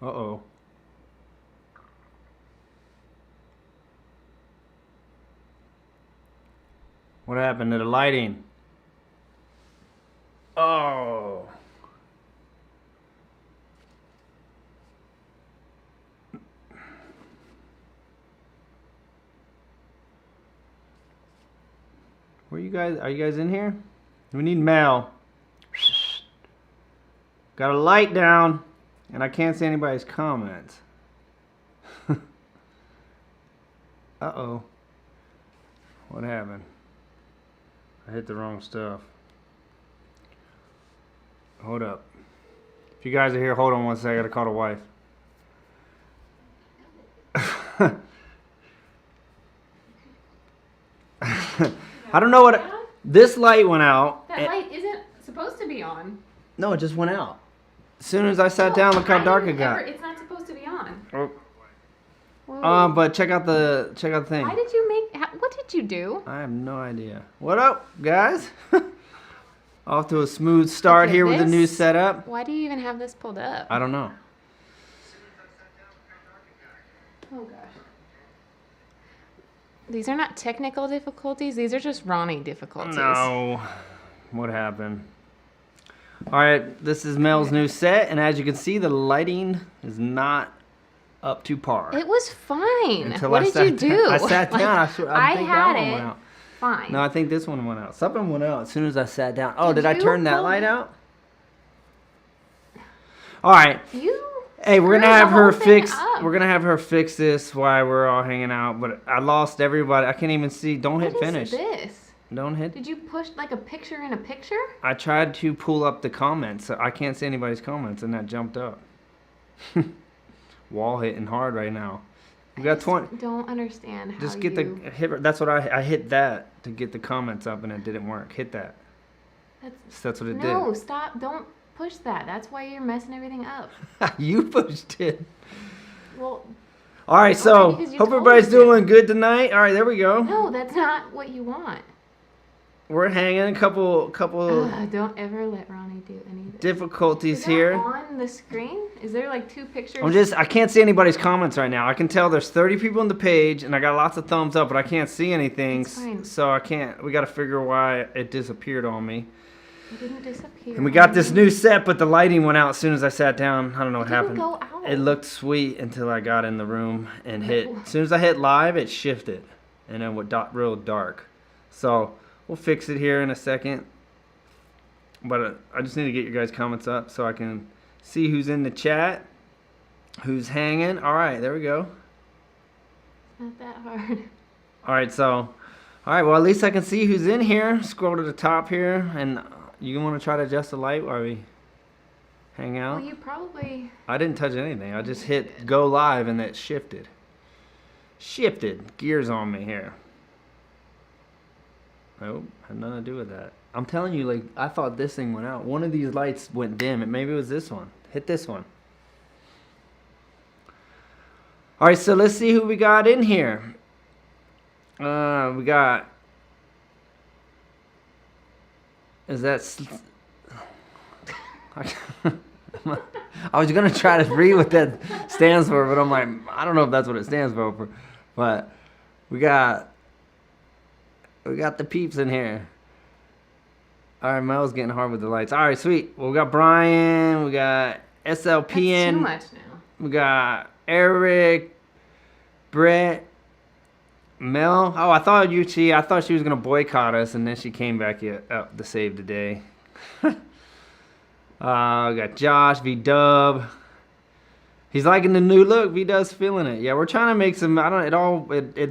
Uh-oh. What happened to the lighting? Oh. Where you guys? Are you guys in here? We need mail. Got a light down, and I can't see anybody's comments. Uh-oh. What happened? I hit the wrong stuff. Hold up. If you guys are here, hold on one second. I gotta call the wife. I don't know what... This light went out. That light isn't supposed to be on. No, it just went out. As soon as I sat down, look how dark it got. It's not supposed to be on. Oh. But check out the thing. Why did you make... What did you do? I have no idea. What up, guys? Off to a smooth start here with the new setup. Why do you even have this pulled up? I don't know. Oh, gosh. These are not technical difficulties. These are just Ronnie difficulties. No. What happened? All right, this is Mel's new set, and as you can see, the lighting is not up to par. It was fine. Until what did you do? I sat down. I think that one went out. Fine. No, I think this one went out. Something went out as soon as I sat down. Oh, did I turn that light out? All right. Hey, we're gonna have her fix. We're gonna have her fix this while we're all hanging out. But I lost everybody. I can't even see. Don't hit finish. What is this? Don't hit. Did you push like a picture in a picture? I tried to pull up the comments. So I can't see anybody's comments, and that jumped up. Wall hitting hard right now. We got 20. Don't understand how Just get the hit. That's what I hit that to get the comments up, and it didn't work. Hit that. That's what it did. No, stop! Don't push that. That's why you're messing everything up. You pushed it. Well. All right, so hope everybody's doing good tonight. All right, there we go. No, that's not what you want. We're hanging a couple. Don't ever let Ronnie do anything. Difficulties here. On the screen, is there like two pictures? I can't see anybody's comments right now. I can tell there's 30 people on the page, and I got lots of thumbs up, but I can't see anything. It's fine. So I can't. We got to figure why it disappeared on me. It didn't disappear. And we got this new set, but the lighting went out as soon as I sat down. I don't know what happened. It didn't go out. It looked sweet until I got in the room and hit. As soon as I hit live, it shifted, and then went real dark. So we'll fix it here in a second. But I just need to get your guys' comments up so I can see who's in the chat, who's hanging. All right, there we go. It's not that hard. All right, so, well, at least I can see who's in here. Scroll to the top here, and you want to try to adjust the light while we hang out? Well, you probably... I didn't touch anything. I just hit go live, and it shifted. Gears on me here. Nope, had nothing to do with that. I'm telling you, like, I thought this thing went out. One of these lights went dim, and maybe it was this one. Hit this one. All right, so let's see who we got in here. We got... Is that... I was going to try to read what that stands for, but I'm like, I don't know if that's what it stands for. But we got the Peeps in here. All right, Mel's getting hard with the lights. All right, sweet. Well, we got Brian. We got SLPN. That's too much now. We got Eric, Brett, Mel. Oh, I thought she was going to boycott us, and then she came back up to save the day. We got Josh, V-Dub. He's liking the new look. V-Dub's feeling it. Yeah, we're trying to make some,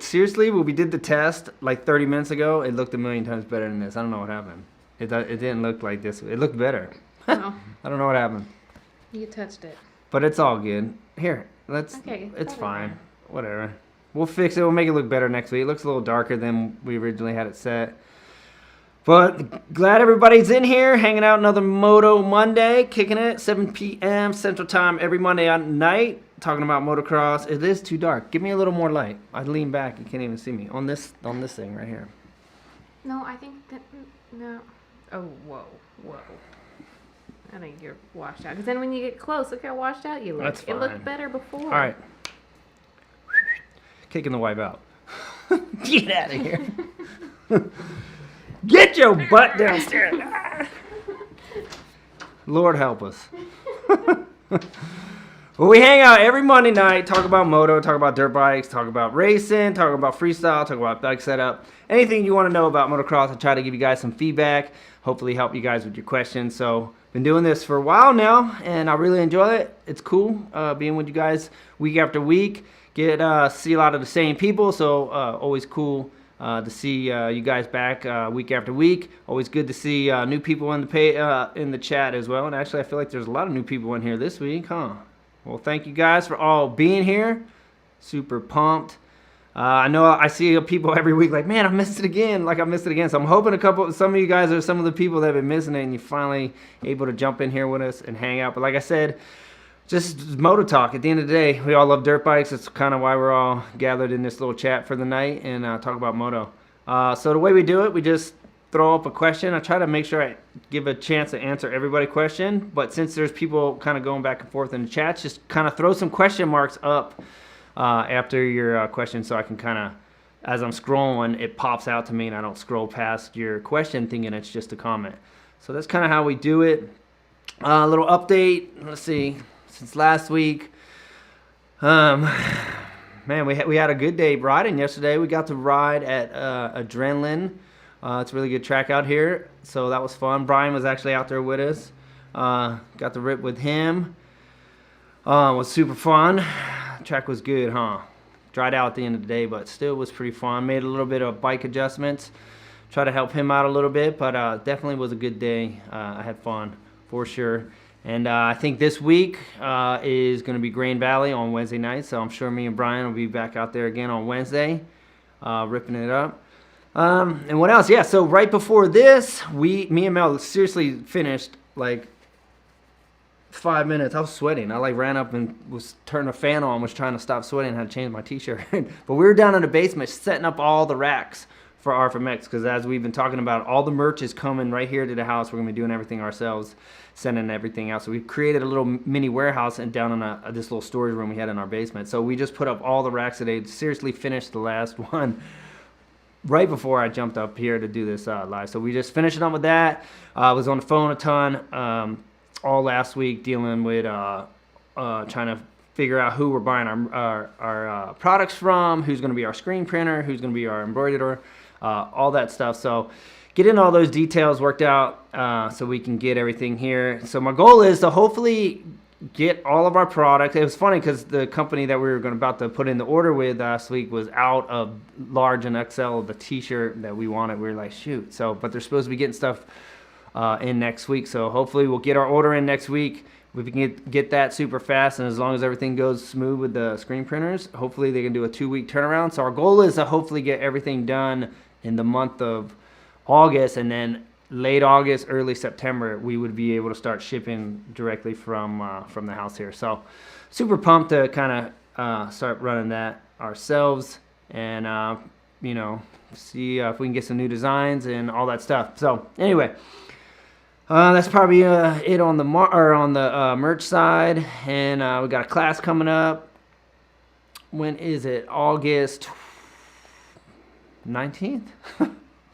seriously, when we did the test like 30 minutes ago, it looked a million times better than this. I don't know what happened. It didn't look like this. It looked better. Oh. I don't know what happened. You touched it. But it's all good. Here, it's fine. Whatever. We'll fix it. We'll make it look better next week. It looks a little darker than we originally had it set. But glad everybody's in here, hanging out another Moto Monday, kicking it, 7 p.m. Central Time every Monday night, talking about motocross. It is too dark. Give me a little more light. I lean back. You can't even see me on this thing right here. No, I think that... No. Oh, whoa. I think you're washed out. Because then when you get close, look how washed out you look. That's fine. It looked better before. All right. Kicking the wipe out. Get out of here. Get your butt downstairs. Lord help us. Well, we hang out every Monday night, talk about moto, talk about dirt bikes, talk about racing, talk about freestyle, talk about bike setup. Anything you want to know about motocross, I try to give you guys some feedback, hopefully help you guys with your questions. So, been doing this for a while now, and I really enjoy it. It's cool being with you guys week after week. See a lot of the same people, so always cool to see you guys back week after week. Always good to see new people in the chat as well. And actually, I feel like there's a lot of new people in here this week, huh? Well, thank you guys for all being here. Super pumped. I know I see people every week like, man, I missed it again. So I'm hoping some of you guys are some of the people that have been missing it, and you're finally able to jump in here with us and hang out. But like I said, just moto talk. At the end of the day, we all love dirt bikes. It's kind of why we're all gathered in this little chat for the night and talk about moto. So the way we do it, we just throw up a question. I try to make sure I give a chance to answer everybody's question. But since there's people kind of going back and forth in the chats, just kind of throw some question marks up after your question, so I can kind of, as I'm scrolling, it pops out to me and I don't scroll past your question thinking it's just a comment. So that's kind of how we do it. A little update. Let's see. Since last week, man, we had a good day riding yesterday. We got to ride at Adrenaline. It's a really good track out here, so that was fun. Brian was actually out there with us. Got to rip with him. Was super fun. Track was good, huh? Dried out at the end of the day, but still was pretty fun. Made a little bit of bike adjustments. Try to help him out a little bit, but definitely was a good day. I had fun for sure. And I think this week is going to be Grain Valley on Wednesday night. So I'm sure me and Brian will be back out there again on Wednesday, ripping it up. And what else? Yeah, so right before this, me and Mel seriously finished like 5 minutes. I was sweating. I ran up and turned a fan on, was trying to stop sweating, had to change my t-shirt. But we were down in the basement setting up all the racks for RFMX, because as we've been talking about, all the merch is coming right here to the house. We're going to be doing everything ourselves, sending everything out. So we've created a little mini warehouse and down in this little storage room we had in our basement. So we just put up all the racks today. Seriously finished the last one right before I jumped up here to do this live. So we just finished up with that. I was on the phone a ton all last week dealing with trying to figure out who we're buying our products from, who's going to be our screen printer, who's going to be our embroiderer, all that stuff. So getting all those details worked out so we can get everything here. So my goal is to hopefully get all of our products. It was funny because the company that we were about to put in the order with last week was out of large and XL of the t-shirt that we wanted. We were like, shoot. So, but they're supposed to be getting stuff in next week. So hopefully we'll get our order in next week. We can get that super fast, and as long as everything goes smooth with the screen printers, hopefully they can do a 2-week turnaround. So our goal is to hopefully get everything done in the month of August, and then late August, early September, we would be able to start shipping directly from the house here. So super pumped to kind of start running that ourselves, and see if we can get some new designs and all that stuff. So anyway, that's probably it on the merch side, and we got a class coming up. When is it? August 19th?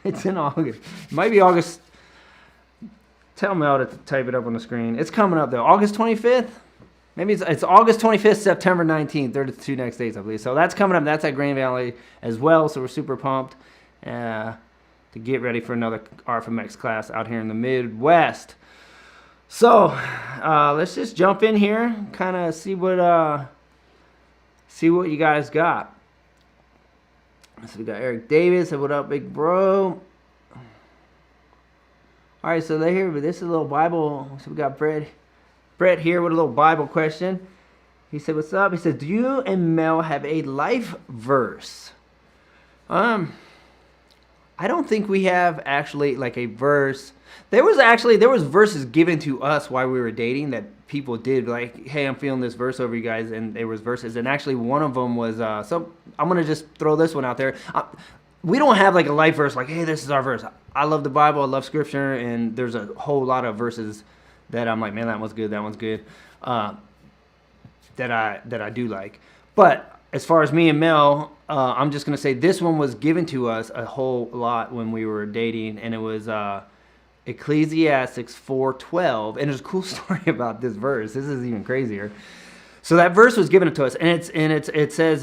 It's in August. It might be August. Tell Mel to type it up on the screen. It's coming up though. August 25th? Maybe it's August 25th, September 19th. They're the 2 next days, I believe. So that's coming up. That's at Grain Valley as well. So we're super pumped to get ready for another RFMX class out here in the Midwest. So let's just jump in here, kind of see what you guys got. So we got Eric Davis. Say, what up, big bro? All right, so they're here, but this is a little Bible. So we got Brett here with a little Bible question. He said, what's up? He said, do you and Mel have a life verse? I don't think we have actually like a verse. There was verses given to us while we were dating that people did, like, hey, I'm feeling this verse over you guys, and there was verses, and actually one of them was, so I'm going to just throw this one out there. We don't have like a life verse like, hey, this is our verse. I love the Bible, I love scripture, and there's a whole lot of verses that I'm like, man, that one's good, that one's good, that I do like. But as far as me and Mel, I'm just gonna say this one was given to us a whole lot when we were dating, and it was Ecclesiastes 4:12, and there's a cool story about this verse. This is even crazier. So that verse was given to us, and it says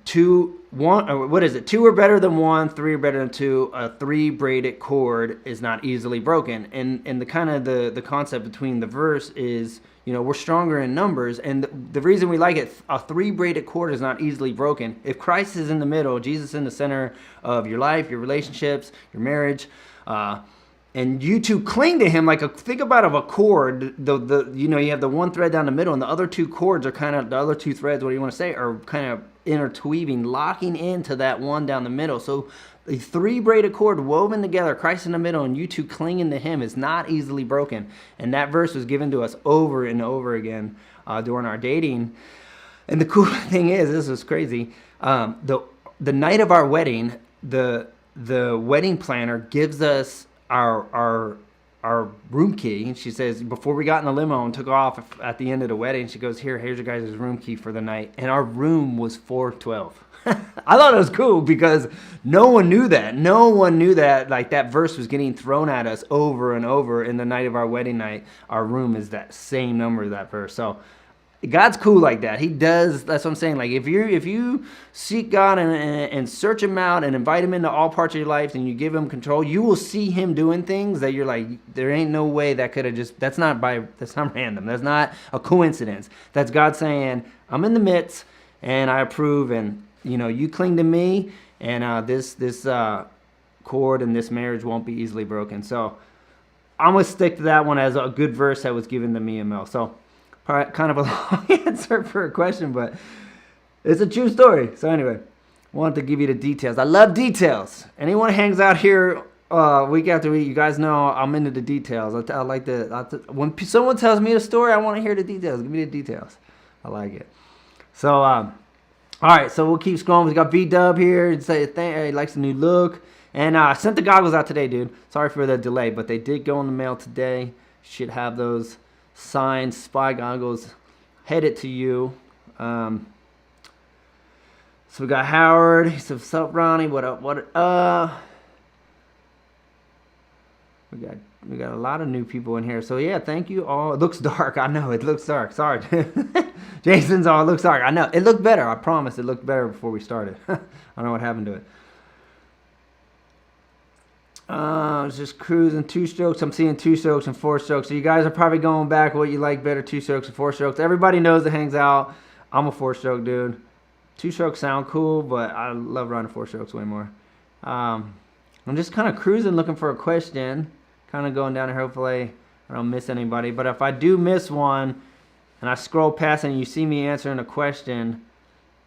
two are better than one, three are better than two. A three braided cord is not easily broken. And the kind of the concept between the verse is, you know, we're stronger in numbers, and the reason we like it, a three braided cord is not easily broken. If Christ is in the middle, Jesus in the center of your life, your relationships, your marriage, and you two cling to him like think about a cord. You know, you have the one thread down the middle, and the other two cords are kind of, the other two threads, what do you want to say, are kind of interweaving, locking into that one down the middle. So the three braided cord woven together, Christ in the middle, and you two clinging to him is not easily broken. And that verse was given to us over and over again during our dating. And the cool thing is, this was crazy. The night of our wedding, the wedding planner gives us our room key, and she says, before we got in the limo and took off at the end of the wedding, she goes, here's your guys' room key for the night. And our room was 412. I thought it was cool because no one knew that. No one knew that, like, that verse was getting thrown at us over and over. In the night of our wedding night, our room is that same number, that verse. So God's cool like that. He does. That's what I'm saying. Like, if you seek God and search him out and invite him into all parts of your life, and you give him control, you will see him doing things that you're like, there ain't no way that could have just, that's not random. That's not a coincidence. That's God saying, I'm in the midst and I approve, and, you know, you cling to me, and this cord and this marriage won't be easily broken. So I'm going to stick to that one as a good verse that was given to me and Mel. So kind of a long answer for a question, but it's a true story. So anyway, wanted to give you the details. I love details. Anyone who hangs out here week after week, you guys know I'm into the details. I like when someone tells me a story, I want to hear the details. Give me the details. I like it. So all right, so we'll keep scrolling. We got V-Dub here. He likes the new look. And I sent the goggles out today, dude. Sorry for the delay, but they did go in the mail today. Should have those signed spy goggles headed to you. So we got Howard. He said, what's up, Ronnie? What up? We got a lot of new people in here. So yeah, thank you all. It looks dark. I know it looks dark. Sorry. Jason's all, it looks dark. I know. It looked better. I promise it looked better before we started. I don't know what happened to it. I was just cruising 2 strokes. I'm seeing 2 strokes and 4 strokes. So you guys are probably going back what you like better, 2 strokes or 4 strokes. Everybody knows it hangs out. I'm a 4-stroke dude. 2 strokes sound cool, but I love running 4 strokes way more. I'm just kind of cruising, looking for a question. Kind of going down here. Hopefully I don't miss anybody. But if I do miss one and I scroll past and you see me answering a question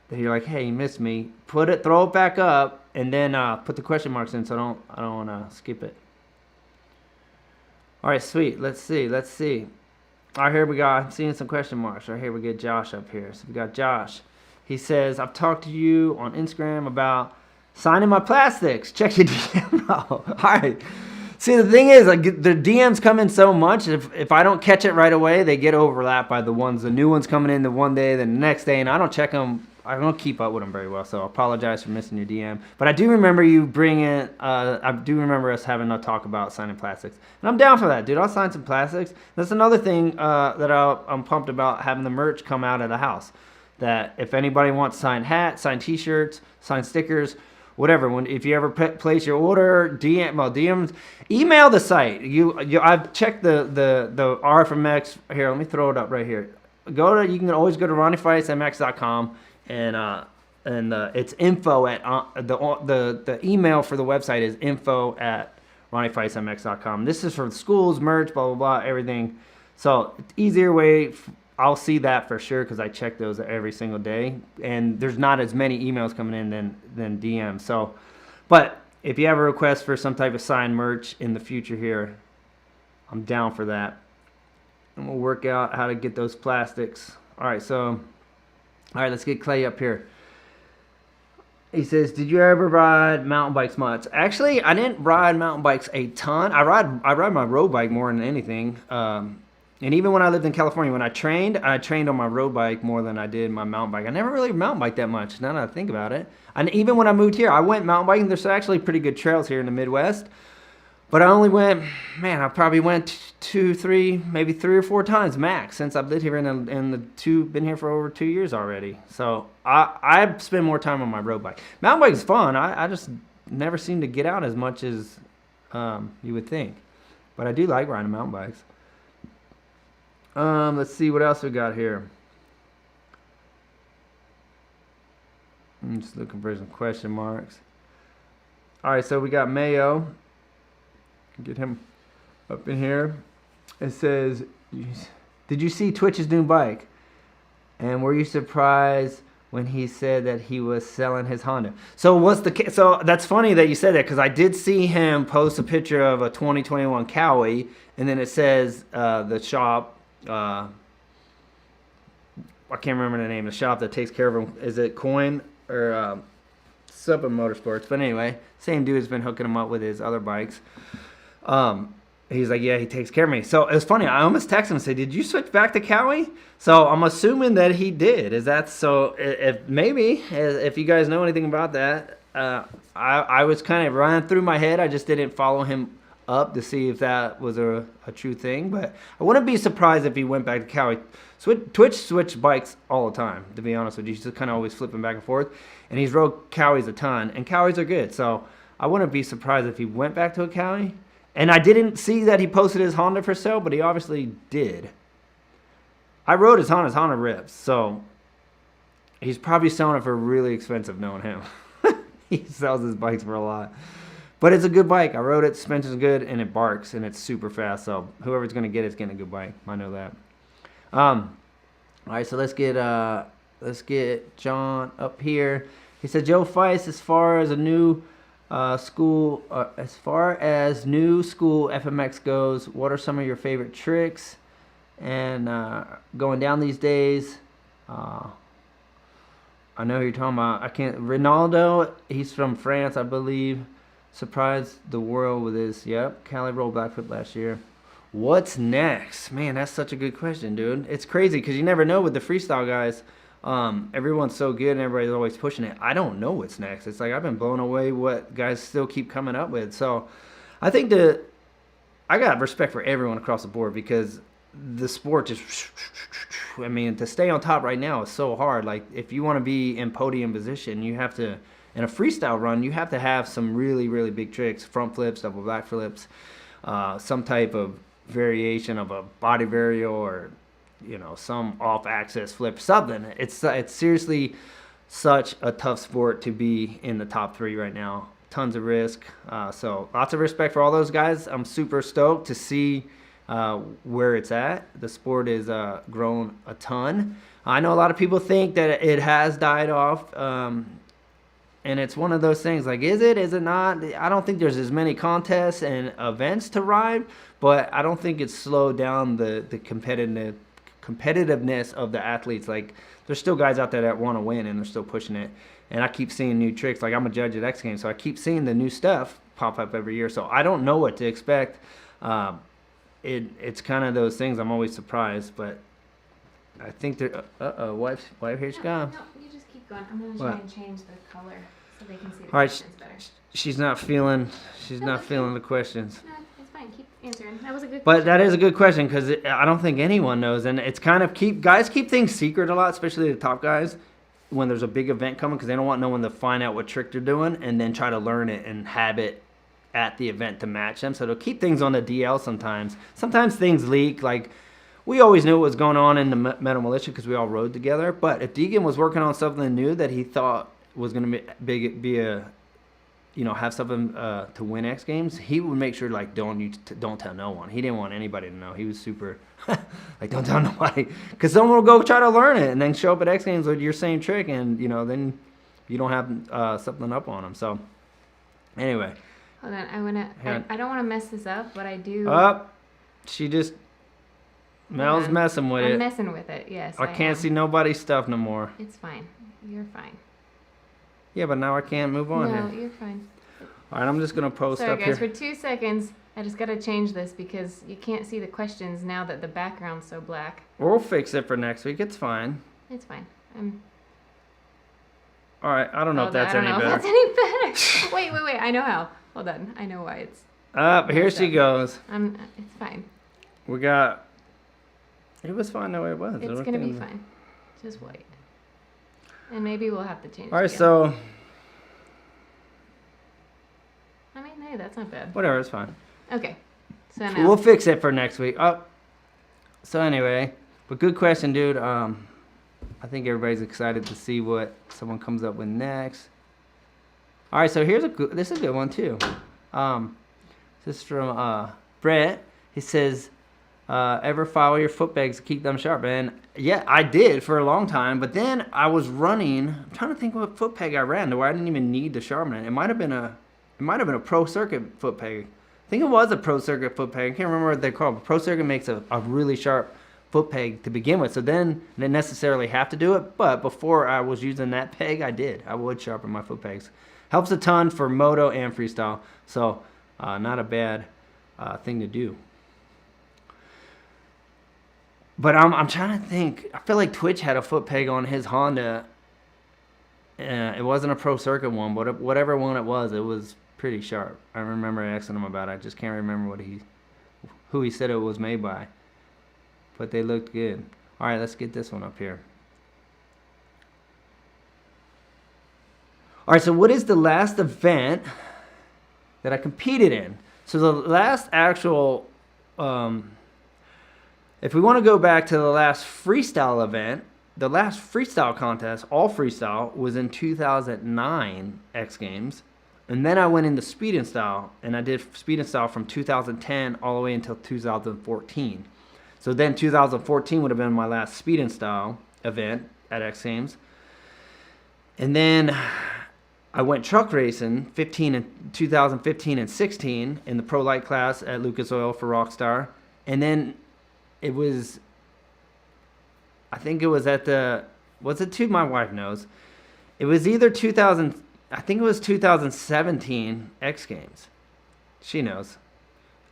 that you're like, hey, you missed me, throw it back up. And then put the question marks in, so I don't want to skip it. All right, sweet. Let's see. All right, here we go. I'm seeing some question marks. All right, here we get Josh up here. So we got Josh. He says, I've talked to you on Instagram about signing my plastics. Check your DM. All right. See, the thing is, like, the DMs come in so much. If I don't catch it right away, they get overlapped by the new ones coming in the one day, then the next day, and I don't check them. I don't keep up with them very well, so I apologize for missing your DM. But I do remember you bringing, I do remember us having a talk about signing plastics. And I'm down for that, dude. I'll sign some plastics. That's another thing that I'm pumped about, having the merch come out of the house. That if anybody wants signed hats, signed t-shirts, signed stickers, whatever. If you ever place your order, DMs, email the site. I've checked the RFMX. Here, let me throw it up right here. You can always go to ronniefeistmx.com. And it's info at the email for the website is info at ronniefeistmx.com. This is for schools, merch, blah blah blah, everything. So easier way. I'll see that for sure because I check those every single day, and there's not as many emails coming in than DMs. So, but if you have a request for some type of signed merch in the future here, I'm down for that, and we'll work out how to get those plastics. All right, so. All right, let's get Clay up here. He says, "Did you ever ride mountain bikes much?" Actually, I didn't ride mountain bikes a ton. I ride my road bike more than anything. And even when I lived in California, when I trained on my road bike more than I did my mountain bike. I never really mountain biked that much. Now that I think about it, and even when I moved here, I went mountain biking. There's actually pretty good trails here in the Midwest. But I only went, man, I probably went 2, 3, maybe 3 or 4 times max since I've lived here been here for over 2 years already. So I spend more time on my road bike. Mountain bike is fun. I just never seem to get out as much as you would think. But I do like riding mountain bikes. Let's see what else we got here. I'm just looking for some question marks. All right, so we got Mayo. Get him up in here. It says, "Did you see Twitch's new bike? And were you surprised when he said that he was selling his Honda?" So that's funny that you said that, because I did see him post a picture of a 2021 cmuCY, and then it says the shop. I can't remember the name of the shop that takes care of him. Is it Coin or Sup Motorsports? But anyway, same dude's been hooking him up with his other bikes. He's like, yeah, he takes care of me. So it was funny. I almost texted him and said, "Did you switch back to cmuCY?" So I'm assuming that he did. Is that so? If you guys know anything about that, I was kind of running through my head. I just didn't follow him up to see if that was a true thing. But I wouldn't be surprised if he went back to cmuCY. Twitch switched bikes all the time, to be honest with you. He's just kind of always flipping back and forth. And he's rode cmuCYs a ton. And cmuCYs are good. So I wouldn't be surprised if he went back to a cmuCY. And I didn't see that he posted his Honda for sale, but he obviously did. I rode his Honda. His Honda rips. So he's probably selling it for really expensive, knowing him. He sells his bikes for a lot. But it's a good bike. I rode it. Suspension's good, and it barks, and it's super fast. So whoever's going to get it's getting a good bike. I know that. All right, so let's get John up here. He said, "Joe Faisst, as far as new school FMX goes, what are some of your favorite tricks and going down these days?" I know who you're talking about. Ronaldo, he's from France, I believe. Surprised the world with his, Cali rolled backflip last year. What's next? Man, that's such a good question, dude. It's crazy because you never know with the freestyle guys. Everyone's so good and everybody's always pushing it. I don't know what's next. It's like I've been blown away what guys still keep coming up with. So I think I got respect for everyone across the board, because the sport just, I mean, to stay on top right now is so hard. Like, if you want to be in podium position, you have to, in a freestyle run, you have to have some really, really big tricks, front flips, double back flips, some type of variation of a body varial, or some off-axis flip, something. It's seriously such a tough sport to be in the top 3 right now. Tons of risk. So lots of respect for all those guys. I'm super stoked to see where it's at. The sport is grown a ton. I know a lot of people think that it has died off. And it's one of those things, like, is it not? I don't think there's as many contests and events to ride, but I don't think it's slowed down the competitiveness of the athletes. Like, there's still guys out there that want to win, and they're still pushing it. And I keep seeing new tricks. Like, I'm a judge at X Games, so I keep seeing the new stuff pop up every year. So I don't know what to expect. It's kind of those things. I'm always surprised, but I think they're. Wife, here she comes. No, you just keep going. I'm gonna try and change the color so they can see the All right, questions better. she's not feeling the questions. No, it's fine. Keep answering. That was a good But question. that is a good question, because I don't think anyone knows, and it's kind of guys keep things secret a lot, especially the top guys, when there's a big event coming, because they don't want no one to find out what trick they're doing and then try to learn it and have it at the event to match them. So they'll keep things on the DL sometimes. Sometimes things leak. Like, we always knew what was going on in the Metal Militia because we all rode together. But if Deegan was working on something new that he thought was going to be a have something to win X Games, he would make sure, like, don't tell no one. He didn't want anybody to know. He was super like, don't tell nobody, because someone will go try to learn it and then show up at X Games with your same trick, and then you don't have something up on them. So anyway, hold on. I don't want to mess this up, but I do. She just Mel's messing with it. I'm messing with it. Yes. I can't see nobody's stuff no more. It's fine. You're fine. Yeah, but now I can't move on No, here. you're fine. All right, I'm just gonna post Sorry, up guys, here. for 2 seconds, I just gotta change this because you can't see the questions now that the background's so black. We'll fix it for next week. It's fine. It's fine. All right, I don't know if that's any better. That's any better. Wait. I know how. Hold on. I know why it's. Up here she goes. It's fine. We got. It was fine the way it was. It's gonna be fine. Just wait. And maybe we'll have to change. All right, again. so I mean, hey, that's not bad. whatever, it's fine. Okay. So now. We'll fix it for next week. So anyway, but good question, dude. I think everybody's excited to see what someone comes up with next. All right, so this is a good one too. This is from Brett. He says, ever follow your foot pegs to keep them sharp? And yeah, I did for a long time, but then I was running. I'm trying to think what foot peg I ran to where I didn't even need to sharpen it. It might have been a pro circuit foot peg. I think it was a pro circuit foot peg. I can't remember what they're called. Pro circuit makes a really sharp foot peg to begin with, so then I didn't necessarily have to do it, but before I was using that peg, I would sharpen my foot pegs. Helps a ton for moto and freestyle, so not a bad thing to do. But I'm trying to think. I feel like Twitch had a foot peg on his Honda. It wasn't a pro circuit one, but whatever one it was pretty sharp. I remember asking him about it. I just can't remember who he said it was made by. But they looked good. All right, let's get this one up here. All right, so what is the last event that I competed in? So the last actual, if we want to go back to the last freestyle event, the last freestyle contest, all freestyle, was in 2009 X Games. And then I went into speed and style, and I did speed and style from 2010 all the way until 2014. So then 2014 would have been my last speed and style event at X Games. And then I went truck racing 2015 and 16 in the pro light class at Lucas Oil for Rockstar. And then it was, I think it was at my wife knows. It was either 2017 X Games. She knows.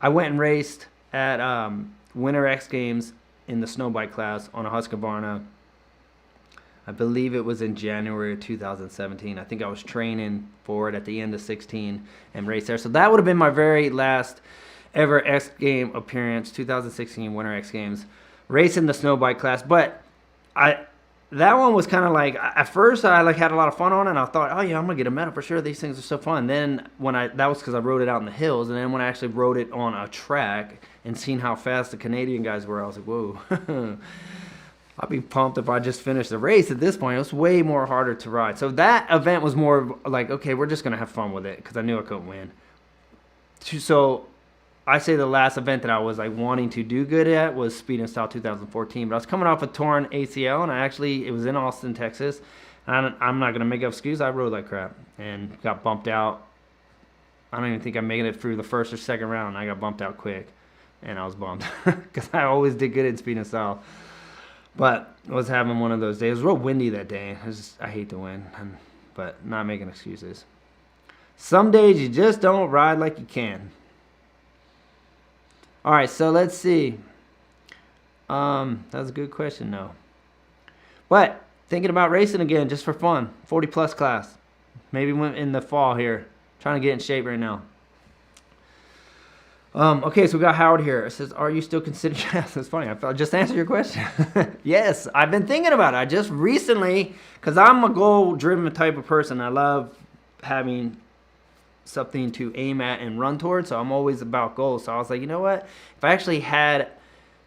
I went and raced at Winter X Games in the snow bike class on a Husqvarna. I believe it was in January of 2017. I think I was training for it at the end of 16 and raced there. So that would have been my very last ever X Game appearance, 2016 Winter X Games, racing the snow bike class. But that one was kind of like, at first I had a lot of fun on it, and I thought, oh yeah, I'm gonna get a medal for sure. These things are so fun. Then that was because I rode it out in the hills, and then when I actually rode it on a track and seen how fast the Canadian guys were, I was like, whoa. I'd be pumped if I just finished the race. At this point, it was way more harder to ride. So that event was more like, okay, we're just gonna have fun with it because I knew I couldn't win. So I say the last event that I was like wanting to do good at was Speed and Style 2014. But I was coming off a torn ACL, and it was in Austin, Texas. And I'm not gonna make up excuses. I rode like crap and got bumped out. I don't even think I made it through the first or second round. I got bumped out quick, and I was bummed because I always did good in Speed and Style. But I was having one of those days. It was real windy that day. I hate to win, but not making excuses. Some days you just don't ride like you can. All right, so let's see. That was a good question, though. But thinking about racing again, just for fun. 40-plus class. Maybe in the fall here. Trying to get in shape right now. Okay, so we got Howard here. It says, are you still considering... Yes, that's funny. I just answered your question. Yes, I've been thinking about it. I just recently... Because I'm a goal-driven type of person. I love having something to aim at and run towards. So I'm always about goals. So I was like, you know what? If I actually had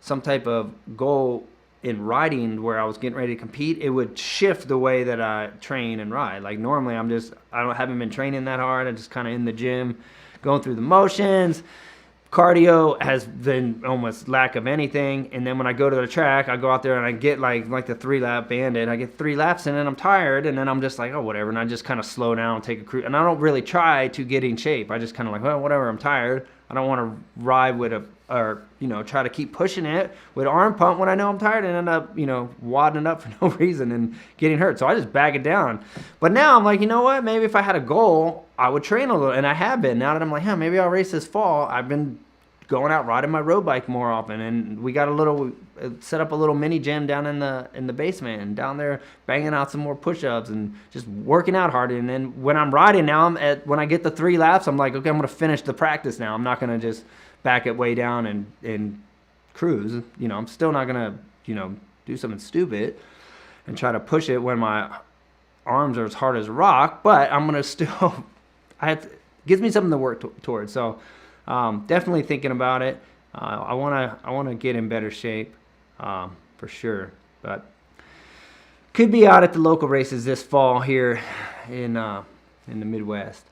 some type of goal in riding where I was getting ready to compete, it would shift the way that I train and ride. Like normally I haven't been training that hard. I'm just kind of in the gym, going through the motions. Cardio has been almost lack of anything, and then when I go to the track, I go out there and I get like the 3-lap bandit. I get 3 laps and then I'm tired, and then I'm just like, oh, whatever, and I just kind of slow down, take a cruise, and I don't really try to get in shape. I just kind of like, well, whatever, I'm tired. I don't want to ride with a or, you know, try to keep pushing it with arm pump when I know I'm tired and end up, you know, wadding up for no reason and getting hurt. So I just back it down. But now I'm like, you know what? Maybe if I had a goal, I would train a little. And I have been. Now that I'm like, maybe I'll race this fall. I've been going out riding my road bike more often. And we got set up a little mini gym down in the basement, and down there banging out some more push-ups and just working out harder. And then when I'm riding now, when I get the 3 laps, I'm like, okay, I'm going to finish the practice now. I'm not going to just back it way down and cruise. You know, I'm still not going to, you know, do something stupid and try to push it when my arms are as hard as rock, but I'm going to still, gives me something to work towards. So definitely thinking about it. I want to get in better shape for sure, but could be out at the local races this fall here in the Midwest.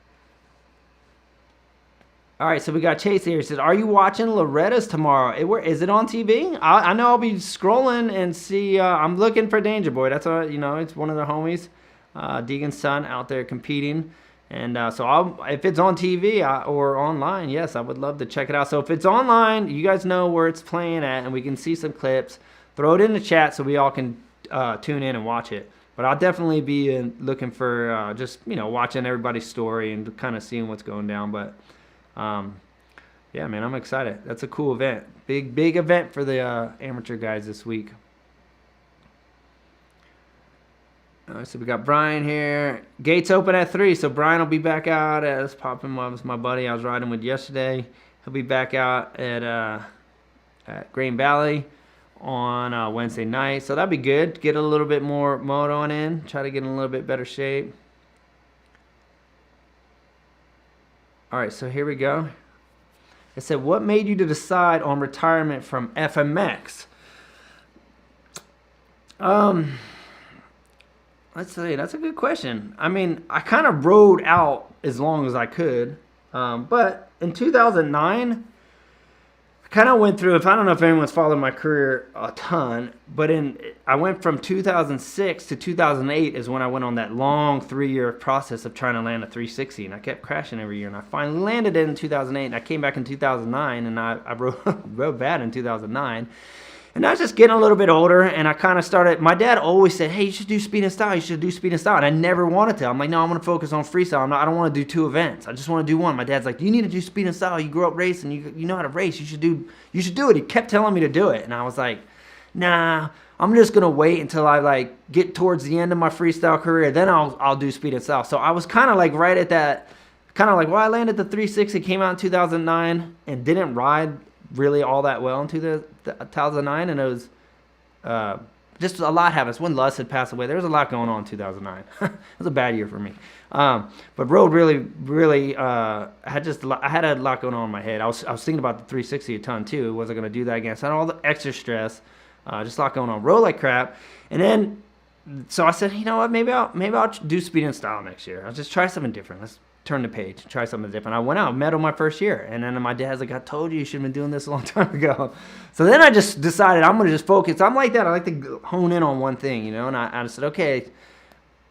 All right, so we got Chase here. He says, are you watching Loretta's tomorrow? Is it on TV? I know I'll be scrolling and see. I'm looking for Danger Boy. That's you know, it's one of the homies, Deegan's son, out there competing. And so if it's on TV or online, yes, I would love to check it out. So if it's online, you guys know where it's playing at, and we can see some clips. Throw it in the chat so we all can tune in and watch it. But I'll definitely be looking for just, you know, watching everybody's story and kind of seeing what's going down. But yeah, man, I'm excited. That's a cool event. Big event for the amateur guys this week. All right, so we got Brian here. Gates open at 3, so Brian will be back out. That's popping. Was my buddy I was riding with yesterday. He'll be back out at Green Valley on Wednesday night. So that'd be good. Get a little bit more motoing in. Try to get in a little bit better shape. All right, so here we go. It said, what made you to decide on retirement from FMX? Let's see, that's a good question. I mean, I kind of rode out as long as I could. But in 2009, I kind of went through, I don't know if anyone's followed my career a ton, but I went from 2006 to 2008 is when I went on that long 3-year process of trying to land a 360, and I kept crashing every year, and I finally landed it in 2008, and I came back in 2009, and I rode bad in 2009. And I was just getting a little bit older, and I kind of started, my dad always said, hey, you should do speed and style, you should do speed and style, and I never wanted to. I'm like, no, I'm going to focus on freestyle. I don't want to do 2 events. I just want to do one. My dad's like, you need to do speed and style. You grew up racing. You know how to race. You should do it. He kept telling me to do it, and I was like, nah, I'm just going to wait until I, like, get towards the end of my freestyle career. Then I'll do speed and style. So I was kind of, like, right at that, kind of like, well, I landed the 360, came out in 2009, and didn't ride really all that well in 2009, and it was just a lot happened. When Lus had passed away, there was a lot going on in 2009. It was a bad year for me, but road really I had a lot going on in my head. I was thinking about the 360 a ton too. Was I going to do that again? So I had all the extra stress, just a lot going on. Rode like crap, and then so I said, you know what? Maybe I'll do speed and style next year. I'll just try something different. Let's turn the page, try something different. I went out, medal my first year, and then my dad's like, I told you should have been doing this a long time ago. So then I just decided I'm going to just focus. I'm like that. I like to hone in on one thing, you know, and I said, okay.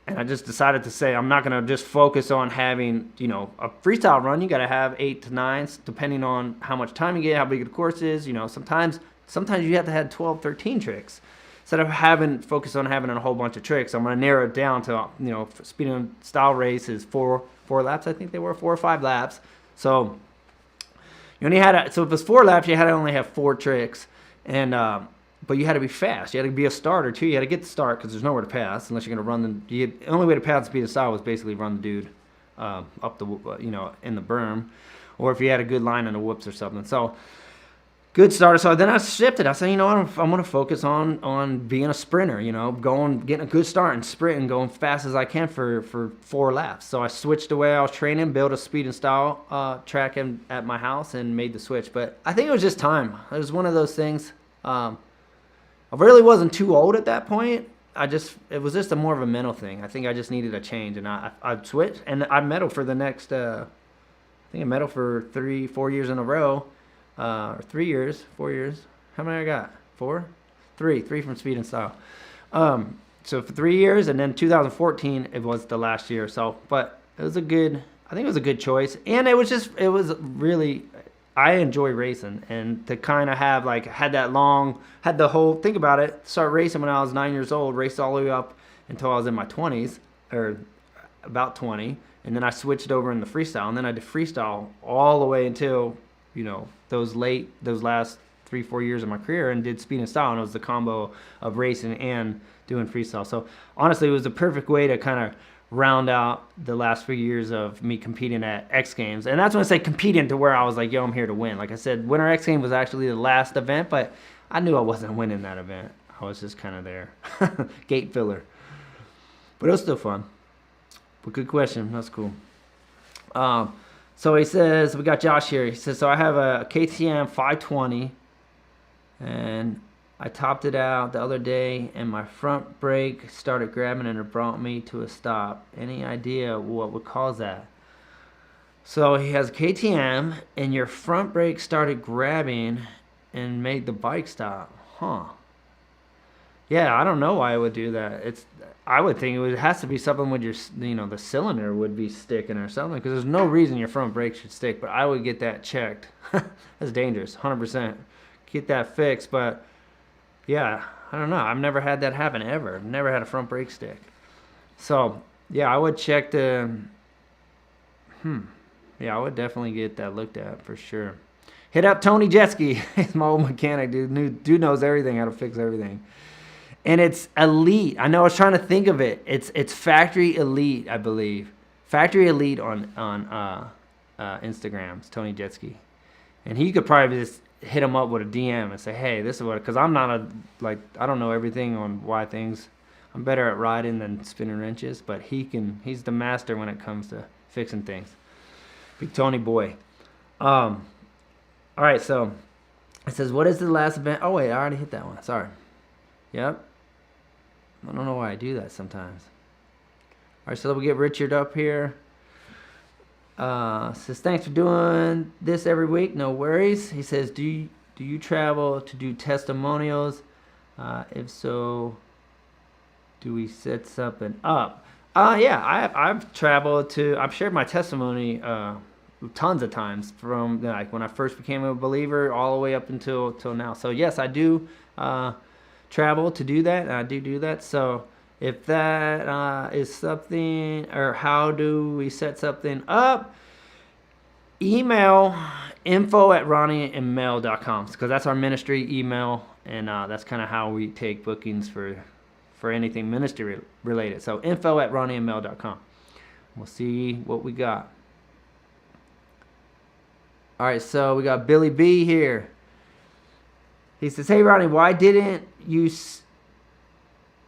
And I just decided to say, I'm not going to just focus on having, you know, a freestyle run. You got to have 8 to 9s, depending on how much time you get, how big the course is. You know, sometimes you have to have 12, 13 tricks. Instead of focus on having a whole bunch of tricks, I'm going to narrow it down to, you know, speed and style race is four laps. I think they were 4 or 5 laps. So you only had so if it was 4 laps, you had to only have 4 tricks, and but you had to be fast. You had to be a starter too. You had to get the start because there's nowhere to pass unless you're going to run the only way to pass speed and style was basically run the dude up the you know, in the berm, or if you had a good line in the whoops or something. So. Good starter. So then I shifted. I said, you know what? I'm going to focus on being a sprinter, you know, getting a good start and sprinting, going fast as I can for 4 laps. So I switched the way I was training, built a speed and style track at my house, and made the switch. But I think it was just time. It was one of those things. I really wasn't too old at that point. It was just more of a mental thing. I think I just needed a change, and I switched, and I medaled for the next, I think I medaled for 3-4 years in a row. Or 3 years, 4 years. How many I got? 4? 3 from speed and style. So for 3 years, and then 2014 it was the last year. So, but it was I think it was a good choice, and it was really, I enjoy racing, and to kind of have like had the whole think about it. Start racing when I was 9 years old, raced all the way up until I was in my 20s or about 20, and then I switched over in the freestyle, and then I did freestyle all the way until those last 3-4 years of my career, and did speed and style, and it was the combo of racing and doing freestyle. So honestly, it was the perfect way to kind of round out the last few years of me competing at X Games. And that's when I say competing, to where I was like, yo, I'm here to win. Like I said, Winter X Games was actually the last event, but I knew I wasn't winning that event. I was just kind of there. Gate filler. But it was still fun. But good question. That's cool. So he says, we got Josh here. He says, so I have a KTM 520, and I topped it out the other day, and my front brake started grabbing, and it brought me to a stop. Any idea what would cause that? So he has a KTM, and your front brake started grabbing and made the bike stop. Huh. Yeah, I don't know why it would do that. I would think it has to be something with your, the cylinder would be sticking or something, because there's no reason your front brake should stick. But I would get that checked. That's dangerous, 100%. Get that fixed, but yeah, I don't know. I've never had that happen ever. I've never had a front brake stick. So yeah, I would check the. Yeah, I would definitely get that looked at for sure. Hit up Tony Jetski. He's my old mechanic, dude. Dude knows everything, how to fix everything. And it's Elite. I know, I was trying to think of it. It's Factory Elite, I believe. Factory Elite on Instagram. It's Tony Jetski. And he could probably just hit him up with a DM and say, hey, this is what, because I'm not I don't know everything on why things. I'm better at riding than spinning wrenches, but he's the master when it comes to fixing things. Big Tony boy. All right, so it says, what is the last event? Oh, wait, I already hit that one. Sorry. Yep. I don't know why I do that sometimes. All right, so we get Richard up here. Says, thanks for doing this every week. No worries. He says, do you travel to do testimonials? If so, do we set something up? Yeah, I've traveled to. I've shared my testimony tons of times, from like when I first became a believer all the way up until now. So yes, I do travel to do that, and I do that. So if that is something, or how do we set something up, email info@ronnieandmel.com, because that's our ministry email, and that's kind of how we take bookings for anything ministry related. So info@ronnieandmel.com. We'll see what we got. All right, so we got Billy B here. He says, hey, Ronnie, why didn't you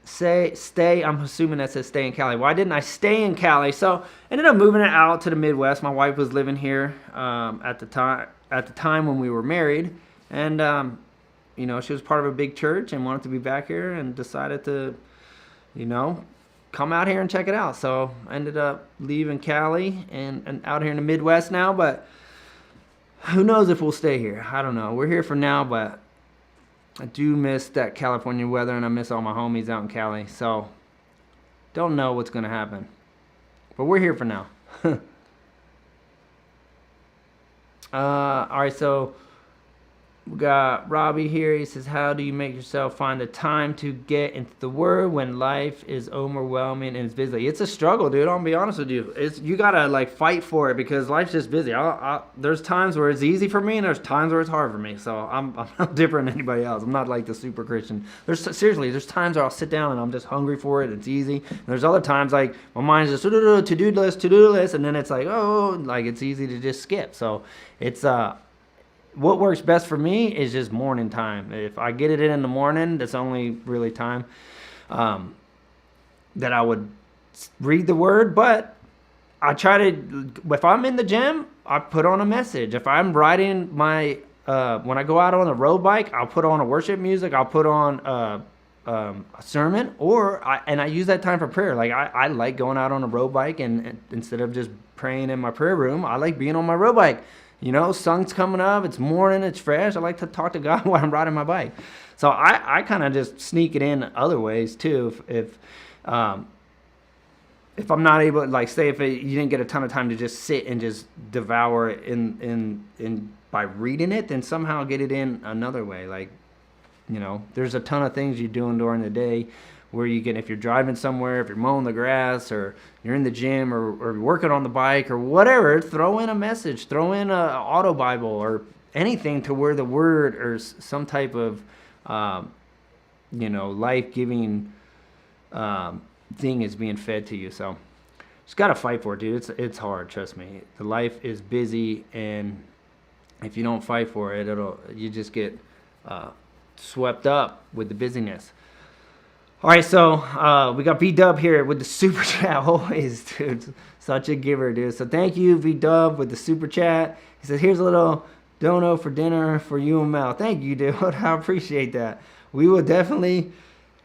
stay? I'm assuming that says stay in Cali. Why didn't I stay in Cali? So ended up moving it out to the Midwest. My wife was living here at the time when we were married. And, she was part of a big church and wanted to be back here, and decided to, come out here and check it out. So I ended up leaving Cali and out here in the Midwest now. But who knows if we'll stay here. I don't know. We're here for now, but I do miss that California weather, and I miss all my homies out in Cali. So don't know what's going to happen. But we're here for now. All right, so we got Robbie here. He says, how do you make yourself find the time to get into the Word when life is overwhelming and it's busy? It's a struggle, dude. I'll be honest with you. You got to fight for it, because life's just busy. There's times where it's easy for me, and there's times where it's hard for me. So I'm not different than anybody else. I'm not like the super Christian. There's times where I'll sit down and I'm just hungry for it. It's easy. And there's other times my mind's just to-do list, and then it's it's easy to just skip. So it's what works best for me is just morning time. If I get it in the morning, that's only really time that I would read the Word. But I try to, if I'm in the gym, I put on a message. If I'm riding my, when I go out on a road bike, I'll put on a worship music. I'll put on a sermon, and I use that time for prayer. I like going out on a road bike, and instead of just praying in my prayer room, I like being on my road bike. Sun's coming up, it's morning, it's fresh. I like to talk to God while I'm riding my bike. So I kind of just sneak it in other ways too. If if I'm not able, like, say if you didn't get a ton of time to just sit and just devour it in by reading it, then somehow get it in another way. Like, you know, there's a ton of things you're doing during the day where you can, if you're driving somewhere, if you're mowing the grass, or you're in the gym, or working on the bike, or whatever, throw in a message, throw in a auto Bible, or anything to where the word or some type of, you know, life-giving thing is being fed to you. So just got to fight for it, dude. It's hard, trust me. The life is busy, and if you don't fight for it, you just get swept up with the busyness. All right, so we got V-Dub here with the super chat. Always, dude, such a giver, dude. So thank you, V-Dub, with the super chat. He says, here's a little dono for dinner for you and Mel. Thank you, dude. I appreciate that. We will definitely,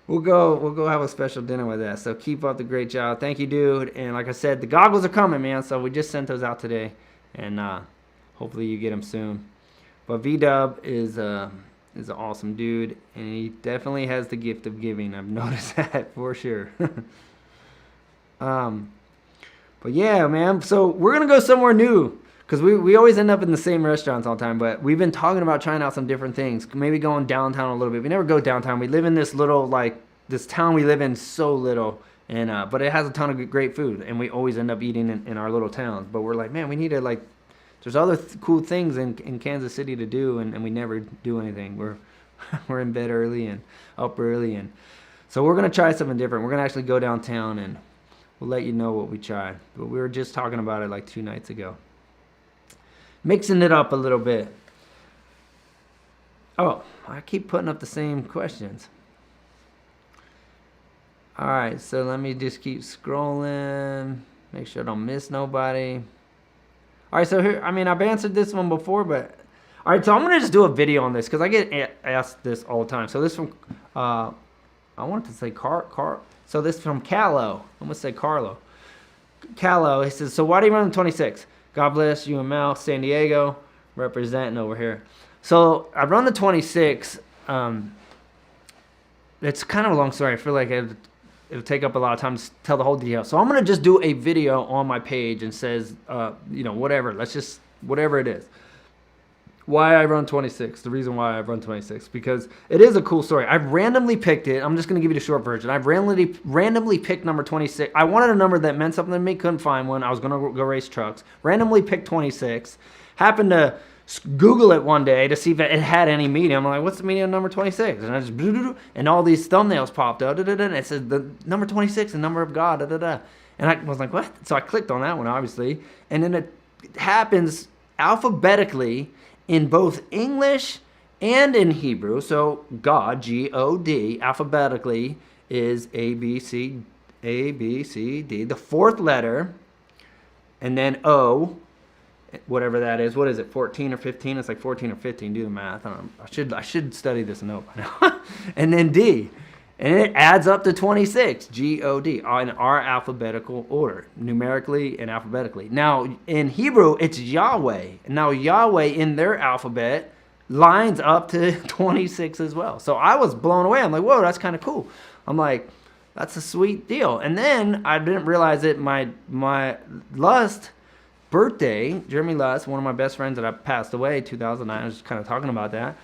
we'll go have a special dinner with that. So keep up the great job. Thank you, dude. And like I said, the goggles are coming, man. So we just sent those out today, and hopefully you get them soon. But V-Dub is an awesome dude, and he definitely has the gift of giving. I've noticed that for sure. But yeah, man, so we're gonna go somewhere new, because we always end up in the same restaurants all the time. But we've been talking about trying out some different things, maybe going downtown a little bit. We never go downtown. We live in this little, like, this town we live in, so little, and but it has a ton of great food, and we always end up eating in our little towns. But we're like, man, we need to, like, there's other cool things in Kansas City to do, and we never do anything. We're in bed early and up early, and so we're gonna try something different. We're gonna actually go downtown, and we'll let you know what we tried. But we were just talking about it like 2 nights ago, mixing it up a little bit. Oh, I keep putting up the same questions. All right, so let me just keep scrolling, make sure I don't miss nobody. All right, so here, I mean, I've answered this one before, but all right, so I'm gonna just do a video on this because I get asked this all the time. So this from, I wanted to say so this from Callo. I'm gonna say Carlo. Callo, he says, so why do you run the 26? God bless you and Mel, San Diego, representing over here. So I run the 26. It's kind of a long story. I feel like it'll take up a lot of time to tell the whole detail. So I'm going to just do a video on my page and says, you know, whatever. Let's just, whatever it is. Why I run 26. The reason why I run 26. Because it is a cool story. I randomly picked it. I'm just going to give you the short version. I've randomly picked number 26. I wanted a number that meant something to me. Couldn't find one. I was going to go race trucks. Randomly picked 26. Happened to Google it one day to see if it had any meaning. I'm like, what's the meaning of number 26? And I just, and all these thumbnails popped out, and it said the number 26, the number of God, and I was like, what? So I clicked on that one, obviously, and then it happens alphabetically in both English and in Hebrew. So God, G-O-D, alphabetically is A, B, C, D, the fourth letter, and then O, whatever that is. What is it, 14 or 15? It's like 14 or 15. Do the math. I should study this note by now. And then D. And it adds up to 26. G-O-D. In our alphabetical order. Numerically and alphabetically. Now, in Hebrew, it's Yahweh. Now, Yahweh in their alphabet lines up to 26 as well. So I was blown away. I'm like, whoa, that's kind of cool. I'm like, that's a sweet deal. And then I didn't realize it. My Lust birthday, Jeremy Lust, one of my best friends that I passed away 2009. I was just kind of talking about that.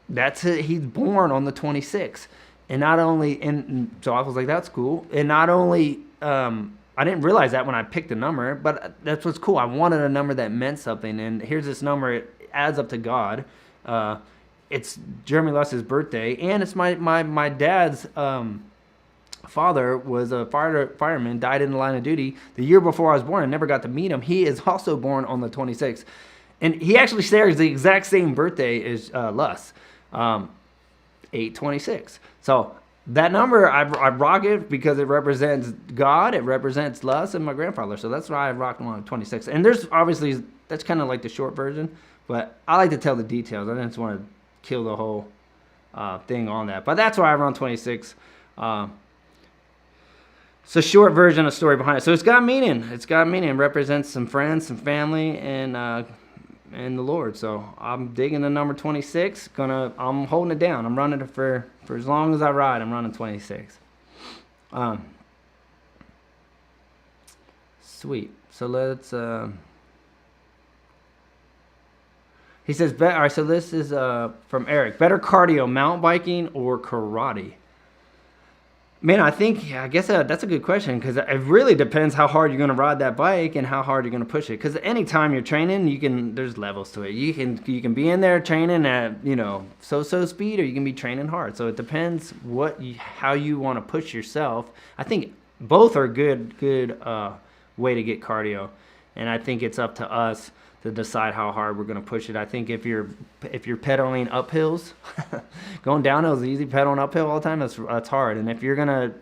That's it. He's born on the 26th, and not only, and so I was like, that's cool. And not only, I didn't realize that when I picked the number, but that's what's cool. I wanted a number that meant something, and here's this number. It adds up to God. It's Jeremy Lust's birthday, and it's my dad's. Father was a fireman, died in the line of duty the year before I was born. I never got to meet him. He is also born on the 26th. And he actually shares the exact same birthday as Lust, 8/26. So that number, I rock it because it represents God, it represents Lust, and my grandfather. So that's why I rock on 26. And there's obviously, that's kind of like the short version, but I like to tell the details. I just want to kill the whole thing on that. But that's why I run 26. It's a short version of the story behind it. So it's got meaning. It's got meaning. It represents some friends, some family, and the Lord. So I'm digging the number 26. I'm holding it down. I'm running it for as long as I ride. I'm running 26. Sweet. So let's. He says, all right, so this is from Eric. Better cardio, mountain biking or karate? Man, I guess that's a good question because it really depends how hard you're going to ride that bike and how hard you're going to push it. Because anytime you're training, there's levels to it. You can be in there training at, so-so speed, or you can be training hard. So it depends how you want to push yourself. I think both are good way to get cardio. And I think it's up to us to decide how hard we're going to push it. I think if you're pedaling uphills, going downhill is easy. Pedaling uphill all the time, that's hard. And if you're going to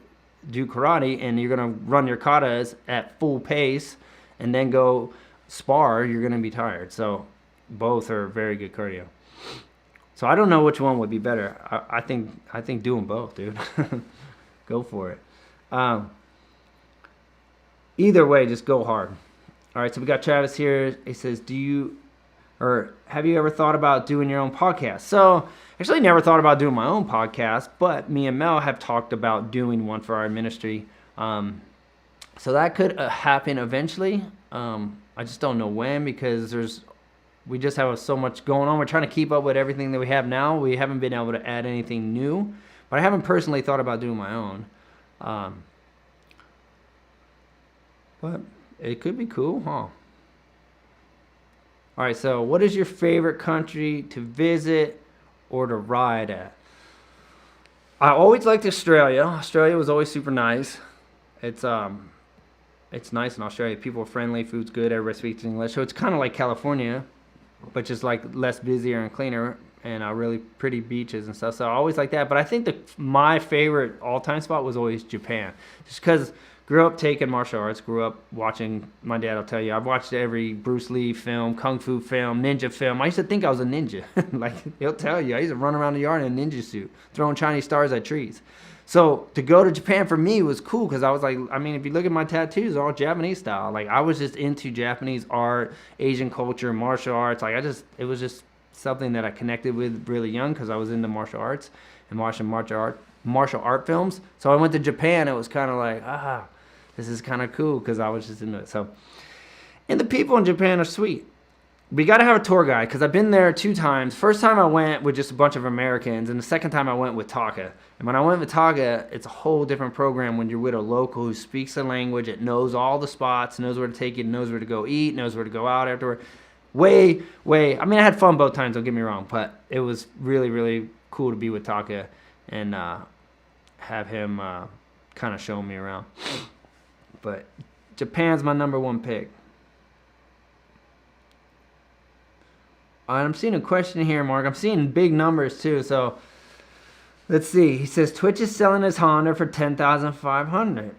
do karate and you're going to run your katas at full pace and then go spar, you're going to be tired. So both are very good cardio. So I don't know which one would be better. I think doing both, dude. Go for it. Either way, just go hard. All right, so we got Travis here. He says, have you ever thought about doing your own podcast? So, actually never thought about doing my own podcast, but me and Mel have talked about doing one for our ministry. So that could happen eventually. I just don't know when, because we just have so much going on. We're trying to keep up with everything that we have now. We haven't been able to add anything new, but I haven't personally thought about doing my own. But it could be cool, huh? All right, so what is your favorite country to visit or to ride at? I always liked Australia. Australia was always super nice. It's nice in Australia. People are friendly, food's good, everybody speaks English. So it's kind of like California, but just like less busier and cleaner, and really pretty beaches and stuff. So I always like that. But I think my favorite all-time spot was always Japan, just because grew up taking martial arts, grew up watching, my dad will tell you, I've watched every Bruce Lee film, Kung Fu film, ninja film. I used to think I was a ninja. Like, he'll tell you, I used to run around the yard in a ninja suit, throwing Chinese stars at trees. So to go to Japan for me was cool because I was like, if you look at my tattoos, they're all Japanese style. Like, I was just into Japanese art, Asian culture, martial arts. Like, it was just something that I connected with really young because I was into martial arts and watching martial art films. So I went to Japan. It was kind of like, this is kind of cool because I was just into it. So, and the people in Japan are sweet. We got to have a tour guide because I've been there 2 times. First time I went with just a bunch of Americans, and the second time I went with Taka. And when I went with Taka, it's a whole different program when you're with a local who speaks the language, it knows all the spots, knows where to take you, knows where to go eat, knows where to go out afterward. I had fun both times, don't get me wrong, but it was really, really cool to be with Taka and have him kind of show me around. But Japan's my number 1 pick. I'm seeing a question here, Mark. I'm seeing big numbers too. So let's see. He says Twitch is selling his Honda for $10,500.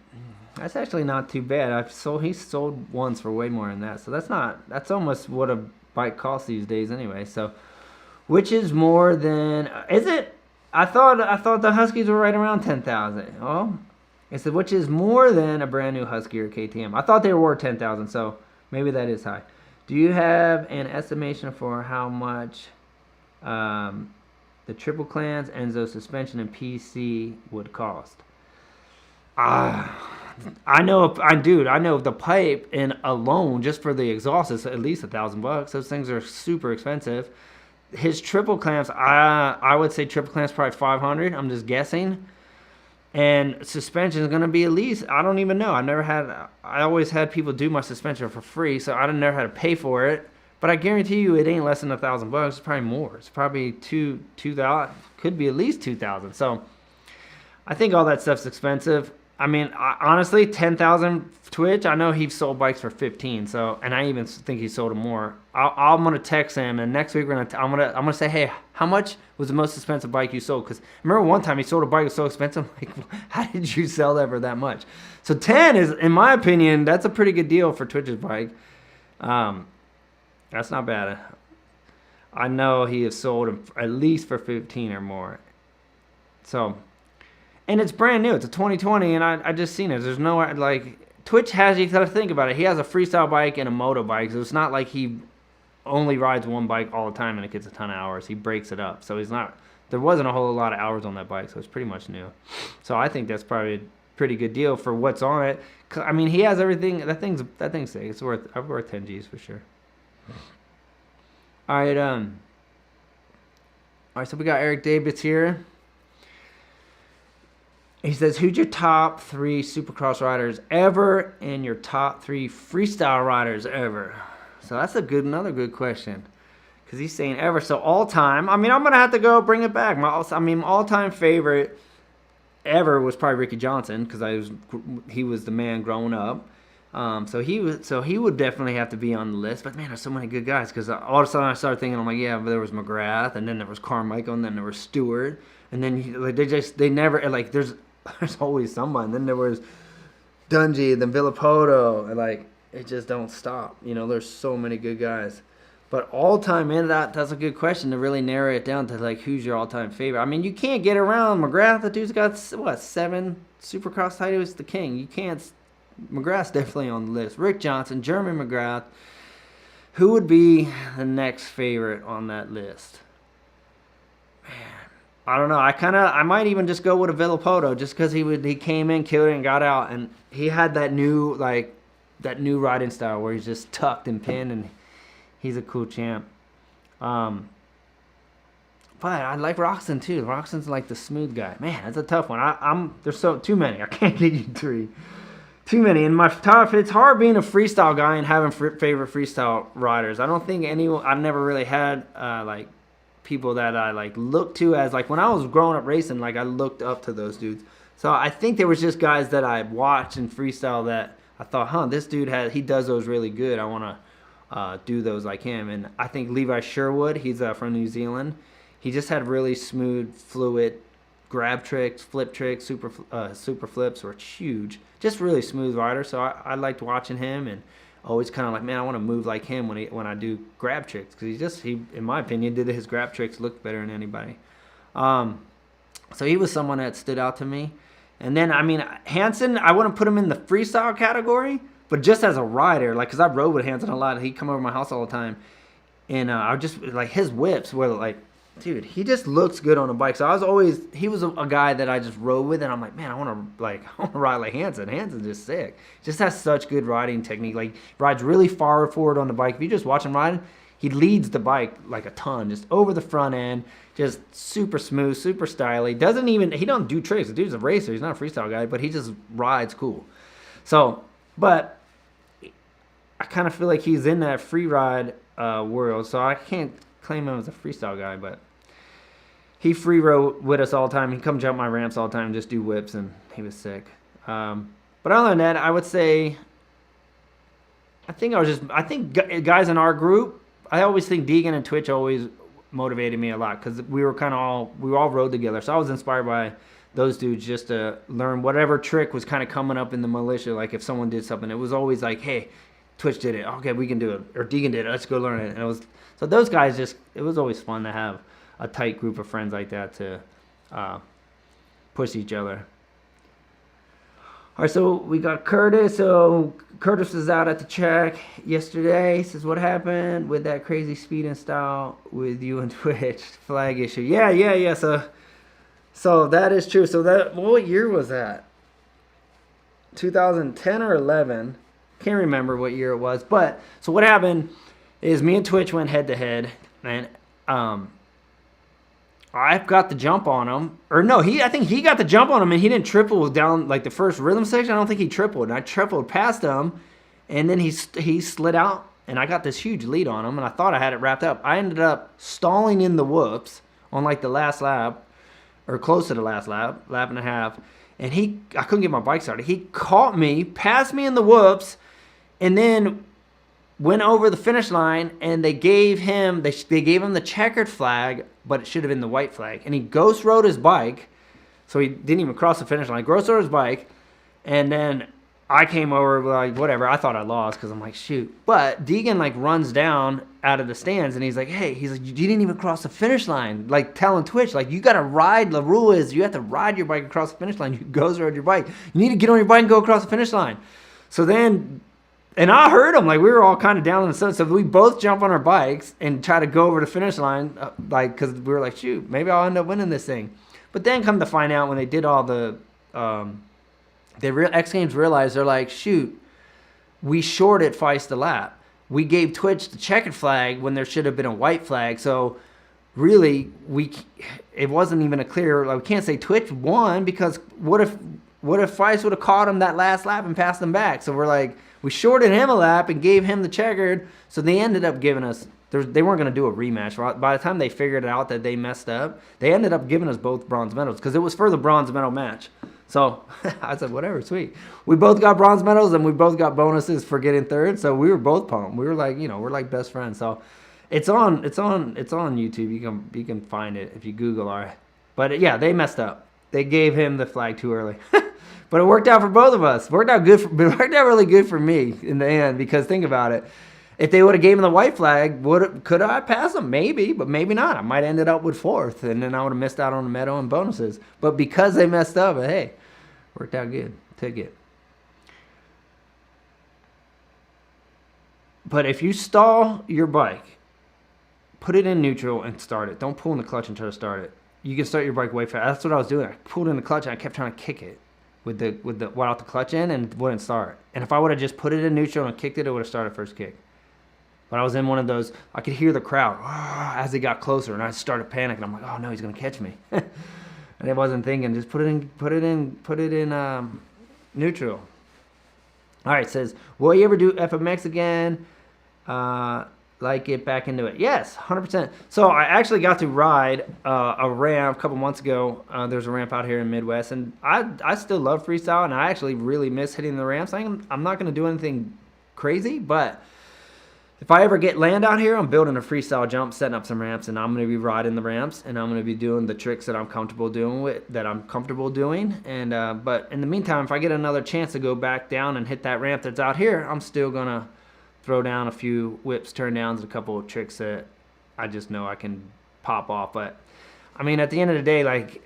That's actually not too bad. He's sold ones for way more than that. So that's almost what a bike costs these days anyway. So which is more than? Is it? I thought the Huskies were right around 10,000. Oh. It said, which is more than a brand new Husky or KTM. I thought they were worth 10,000, so maybe that is high. Do you have an estimation for how much the triple clans, Enzo suspension, and PC would cost? I know the pipe and alone just for the exhaust is at least $1,000. Those things are super expensive. His triple clamps, I would say triple clamps probably $500. I'm just guessing. And suspension is going to be at least, I don't even know. I always had people do my suspension for free, so I didn't know how to pay for it. But I guarantee you it ain't less than $1,000. It's probably more. It's probably $2,000, could be at least $2,000. So I think all that stuff's expensive. Honestly, 10,000 Twitch. I know he's sold bikes for 15. So, and I even think he sold them more. I'm gonna text him, and next week I'm gonna say, hey, how much was the most expensive bike you sold? Because remember one time he sold a bike that was so expensive. I'm like, how did you sell that for that much? So 10 is, in my opinion, that's a pretty good deal for Twitch's bike. That's not bad. I know he has sold them at least for 15 or more. So. And it's brand new. It's a 2020, and I just seen it. There's no, Twitch has, you got to think about it. He has a freestyle bike and a moto bike, so it's not like he only rides one bike all the time and it gets a ton of hours. He breaks it up. So there wasn't a whole lot of hours on that bike, so it's pretty much new. So I think that's probably pretty good deal for what's on it. I mean, he has everything. That thing's sick. It's worth 10 G's for sure. All right, so we got Eric Davids here. He says, who's your top 3 supercross riders ever and your top 3 freestyle riders ever? So that's another good question. Because he's saying ever. So all time. I mean, I'm going to have to go bring it back. All-time favorite ever was probably Ricky Johnson. Because he was the man growing up. So he would definitely have to be on the list. But man, there's so many good guys. Because all of a sudden I started thinking, I'm like, yeah, but there was McGrath. And then there was Carmichael. And then there was Stewart. And then they never, like, there's always someone. And then there was Dungy, then Villapoto. And like, it just don't stop. You know, there's so many good guys. But all-time that's a good question to really narrow it down to, like, who's your all-time favorite. I mean, you can't get around McGrath. The dude's got, 7 supercross titles, the king. You can't. McGrath's definitely on the list. Rick Johnson, Jeremy McGrath. Who would be the next favorite on that list? Man, I don't know. I might even just go with a Villapoto just because he came in, killed it, and got out. And he had that new riding style where he's just tucked and pinned, and he's a cool champ. But I like Roxon too. Roxon's like the smooth guy. Man, that's a tough one. There's too many. I can't give you 3. Too many. In my top, it's hard being a freestyle guy and having favorite freestyle riders. I don't think I've never really had like people that I like look to as, like, when I was growing up racing, like, I looked up to those dudes. So I think there was just guys that I watched in freestyle that I thought, this dude he does those really good. I want to do those like him. And I think Levi Sherwood, he's from New Zealand. He just had really smooth, fluid grab tricks, flip tricks, super flips were huge. Just really smooth rider. So I liked watching him, and always kind of like, man, I want to move like him when I do grab tricks, because he in my opinion did his grab tricks look better than anybody. So he was someone that stood out to me. And then, I mean, Hansen, I wouldn't put him in the freestyle category, but just as a rider, like, because I rode with Hansen a lot. He'd come over to my house all the time. And I just, like, his whips were, like, dude, he just looks good on a bike. So he was a guy that I just rode with, and I'm like, man, I want to ride like Hansen. Hansen's just sick. Just has such good riding technique. Like, rides really far forward on the bike. If you just watch him ride, he leads the bike like a ton, just over the front end, just super smooth, super stylish. He don't do tricks. The dude's a racer. He's not a freestyle guy, but he just rides cool. So, but I kind of feel like he's in that free ride world, so I can't claim him as a freestyle guy, but he free rode with us all the time. He'd come jump my ramps all the time, just do whips, and he was sick. But other than that, I would say, I think guys in our group, I always think Deegan and Twitch always motivated me a lot, because we all rode together. So I was inspired by those dudes just to learn whatever trick was kind of coming up in the militia. Like, if someone did something, it was always like, hey, Twitch did it. Okay, we can do it. Or Deegan did it. Let's go learn it. And so those guys it was always fun to have a tight group of friends like that to push each other. All right, so we got Curtis. So Curtis was out at the track yesterday. He says, what happened with that crazy speed and style with you and Twitch? Flag issue. Yeah. So that is true. So what year was that? 2010 or 11? Can't remember what year it was. But so what happened is me and Twitch went head to head, and I got the jump on him. Or no, I think he got the jump on him, and he didn't triple down like the first rhythm section. I don't think he tripled. And I tripled past him, and then he slid out, and I got this huge lead on him, and I thought I had it wrapped up. I ended up stalling in the whoops on like the last lap, or close to the last lap and a half, and I couldn't get my bike started. He caught me, passed me in the whoops, and then went over the finish line, and they gave him the checkered flag, but it should have been the white flag. And he ghost rode his bike, so he didn't even cross the finish line. Ghost rode his bike, and then I came over, like, whatever. I thought I lost, because I'm like, shoot. But Deegan, like, runs down out of the stands, and he's like, hey, you didn't even cross the finish line. Like, telling Twitch, like, you got to ride. The rule is you have to ride your bike across the finish line. You ghost rode your bike. You need to get on your bike and go across the finish line. So then, and I heard him, like, we were all kind of down in the sun. So we both jump on our bikes and try to go over the finish line, like, because we were like, shoot, maybe I'll end up winning this thing. But then come to find out, when they did all the X Games realized, they're like, shoot, we shorted Feist a lap. We gave Twitch the checkered flag when there should have been a white flag. So really, it wasn't even a clear, like, we can't say Twitch won, because what if Feist would have caught him that last lap and passed him back? So we're like, we shorted him a lap and gave him the checkered. So they ended up giving us, they weren't going to do a rematch. By the time they figured out that they messed up, they ended up giving us both bronze medals, because it was for the bronze medal match. So I said, whatever, sweet. We both got bronze medals, and we both got bonuses for getting third. So we were both pumped. We were like, we're like best friends. So it's on YouTube. You can find it if you Google our. But yeah, they messed up. They gave him the flag too early. But it worked out for both of us. It worked out really good for me in the end, because think about it. If they would have given him the white flag, could I pass him? Maybe, but maybe not. I might have ended up with fourth, and then I would have missed out on the medal and bonuses. But because they messed up, hey, worked out good. Took it. But if you stall your bike, put it in neutral and start it. Don't pull in the clutch and try to start it. You can start your bike way fast. That's what I was doing. I pulled in the clutch and I kept trying to kick it with the without the clutch in, and it wouldn't start. And if I would have just put it in neutral and kicked it, it would have started first kick. But I was in one of those, I could hear the crowd as it got closer, and I started panicking. I'm like, oh no, he's gonna catch me. And I wasn't thinking, just put it in neutral. All right, it says, will you ever do FMX again? Like get back into it? Yes, 100%. So I actually got to ride a ramp a couple months ago. There's a ramp out here in Midwest, and I still love freestyle, and I actually really miss hitting the ramps. I'm not gonna do anything crazy, but if I ever get land out here, I'm building a freestyle jump, setting up some ramps, and I'm going to be riding the ramps, and I'm going to be doing the tricks that I'm comfortable doing. And but in the meantime, if I get another chance to go back down and hit that ramp that's out here, I'm still going to throw down a few whips, turn downs, and a couple of tricks that I just know I can pop off. But I mean, at the end of the day, like,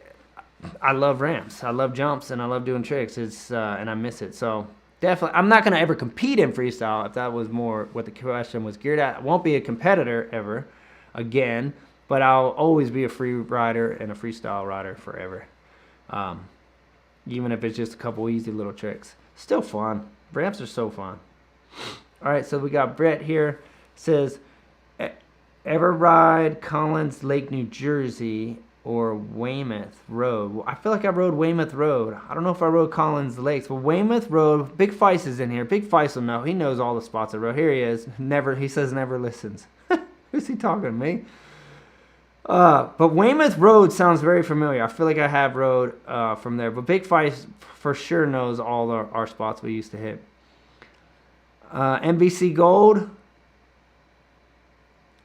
I love ramps, I love jumps, and I love doing tricks. And I miss it. So definitely, I'm not going to ever compete in freestyle, if that was more what the question was geared at. I won't be a competitor ever again, but I'll always be a free rider and a freestyle rider forever. Even if it's just a couple easy little tricks. Still fun. Ramps are so fun. All right, so we got Brett here. Says, ever ride Collins Lake, New Jersey, or Weymouth Road? I feel like I rode Weymouth Road. I don't know if I rode Collins Lakes, but Weymouth Road. Big Feist is in here. Big Feist will know. He knows all the spots I rode. Here he is. He says never listens. Who's he talking to me? But Weymouth Road sounds very familiar. I feel like I have rode from there. But Big Feist for sure knows all our spots we used to hit. NBC Gold.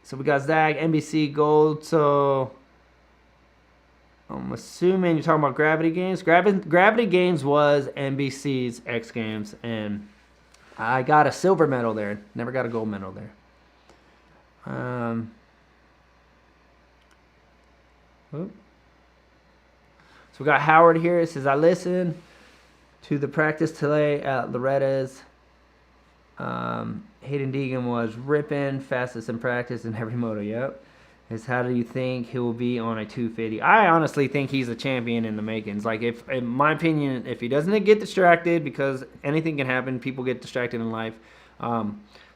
So we got Zag, NBC Gold. So I'm assuming you're talking about Gravity Games. Gravity Games was NBC's X Games, and I got a silver medal there. Never got a gold medal there. So we got Howard here. It says, I listened to the practice today at Loretta's. Hayden Deegan was ripping, fastest in practice in every moto. Yep. Is how do you think he will be on a 250? I honestly think he's a champion in the makings. Like, if, in my opinion, if he doesn't get distracted, because anything can happen, people get distracted in life. So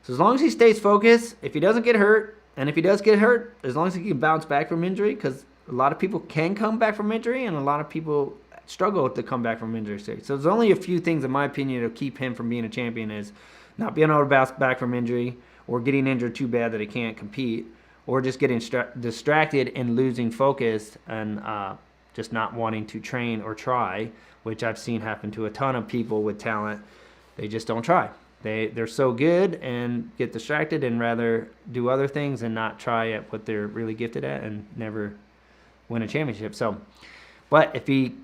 as long as he stays focused, if he doesn't get hurt, and if he does get hurt, as long as he can bounce back from injury, because a lot of people can come back from injury, and a lot of people struggle to come back from injury. So there's only a few things, in my opinion, to keep him from being a champion: is not being able to bounce back from injury, or getting injured too bad that he can't compete, or just getting distracted and losing focus, and just not wanting to train or try, which I've seen happen to a ton of people with talent. They just don't try. They're so good and get distracted and rather do other things and not try at what they're really gifted at, and never win a championship. So, but if he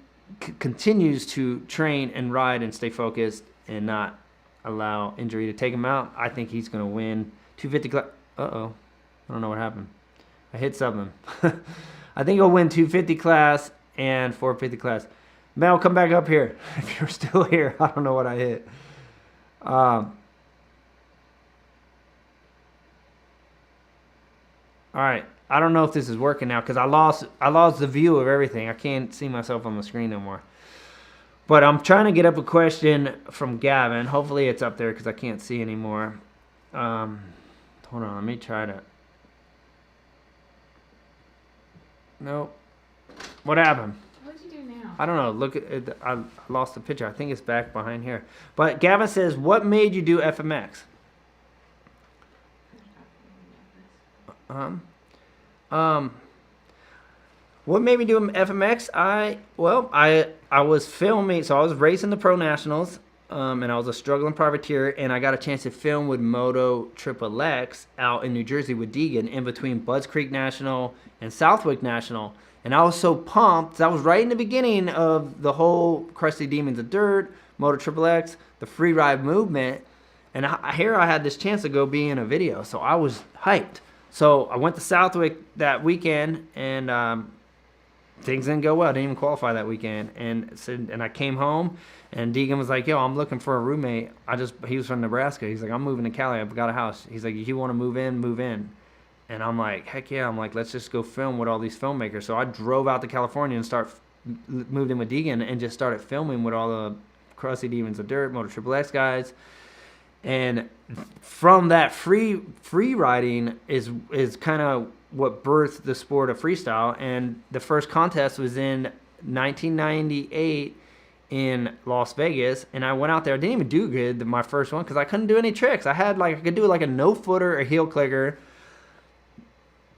continues to train and ride and stay focused and not allow injury to take him out, I think he's going to win 250 class. Uh-oh. I don't know what happened. I hit something. I think he'll win 250 class and 450 class. Mel, come back up here. If you're still here, I don't know what I hit. All right. I don't know if this is working now, because I lost the view of everything. I can't see myself on the screen no more. But I'm trying to get up a question from Gavin. Hopefully it's up there because I can't see anymore. Hold on, let me try to. Nope. What happened? What did you do now? I don't know. Look at it. I lost the picture. I think it's back behind here. But Gavin says, what made you do FMX? What made me do FMX? I was filming, so I was racing the Pro Nationals, and I was a struggling privateer, and I got a chance to film with Moto XXX out in New Jersey with Deegan in between Budds Creek National and Southwick National. And I was so pumped. That was right in the beginning of the whole Crusty Demons of Dirt, Moto XXX, the free ride movement. And here I had this chance to go be in a video, so I was hyped. So I went to Southwick that weekend, and things didn't go well. I didn't even qualify that weekend. And I came home, and Deegan was like, yo, I'm looking for a roommate. He was from Nebraska. He's like, I'm moving to Cali. I've got a house. He's like, if you want to move in, move in. And I'm like, heck yeah. I'm like, let's just go film with all these filmmakers. So I drove out to California and moved in with Deegan and just started filming with all the Crusty Demons of Dirt, Moto XXX guys. And from that free riding is kind of what birthed the sport of freestyle. And the first contest was in 1998 in Las Vegas, and I went out there. I didn't even do good my first one because I couldn't do any tricks. I could do like a no footer, a heel clicker.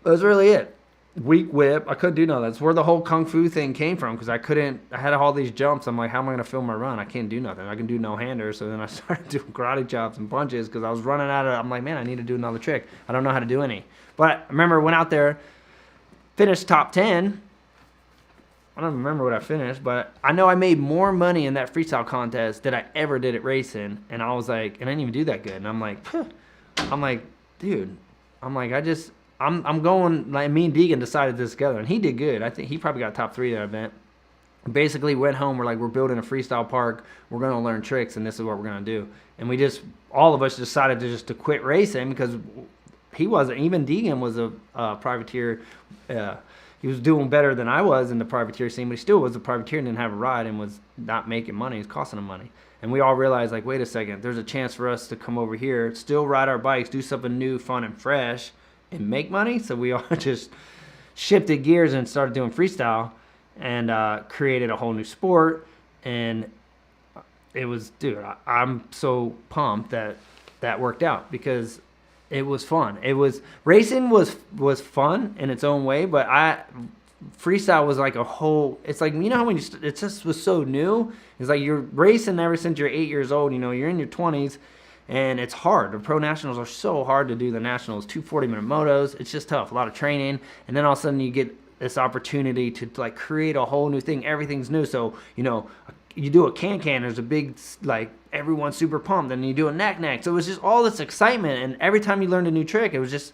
That was really it. Weak whip. I couldn't do none of that. That's where the whole kung fu thing came from, because I had all these jumps. I'm like, how am I going to film my run? I can't do nothing. I can do no hander. So then I started doing karate chops and punches because I was running out of, I'm like, man, I need to do another trick. I don't know how to do any. But I remember went out there, finished top 10. I don't remember what I finished, but I know I made more money in that freestyle contest than I ever did at racing. And I was like, and I didn't even do that good. And I'm like, dude, I'm going, like, me and Deegan decided this together, and he did good. I think he probably got top 3 that event. Basically went home, we're building a freestyle park, we're going to learn tricks, and this is what we're going to do. And all of us decided to quit racing because he wasn't, even Deegan was a privateer. He was doing better than I was in the privateer scene, but he still was a privateer and didn't have a ride and was not making money. It was costing him money. And we all realized, like, wait a second, there's a chance for us to come over here, still ride our bikes, do something new, fun, and fresh, and make money. So we all just shifted gears and started doing freestyle and created a whole new sport. And it was, dude, I'm so pumped that worked out because it was fun. Racing was fun in its own way, but freestyle was like a whole, it's like, you know how when it just was so new. It's like you're racing ever since you're 8 years old, you're in your 20s. And it's hard. The Pro Nationals are so hard to do. The Nationals, 2 40-minute motos. It's just tough. A lot of training. And then all of a sudden you get this opportunity to like create a whole new thing. Everything's new. So, you do a can-can. There's a big, like, everyone's super pumped. And you do a knack-knack. So it was just all this excitement. And every time you learned a new trick, it was just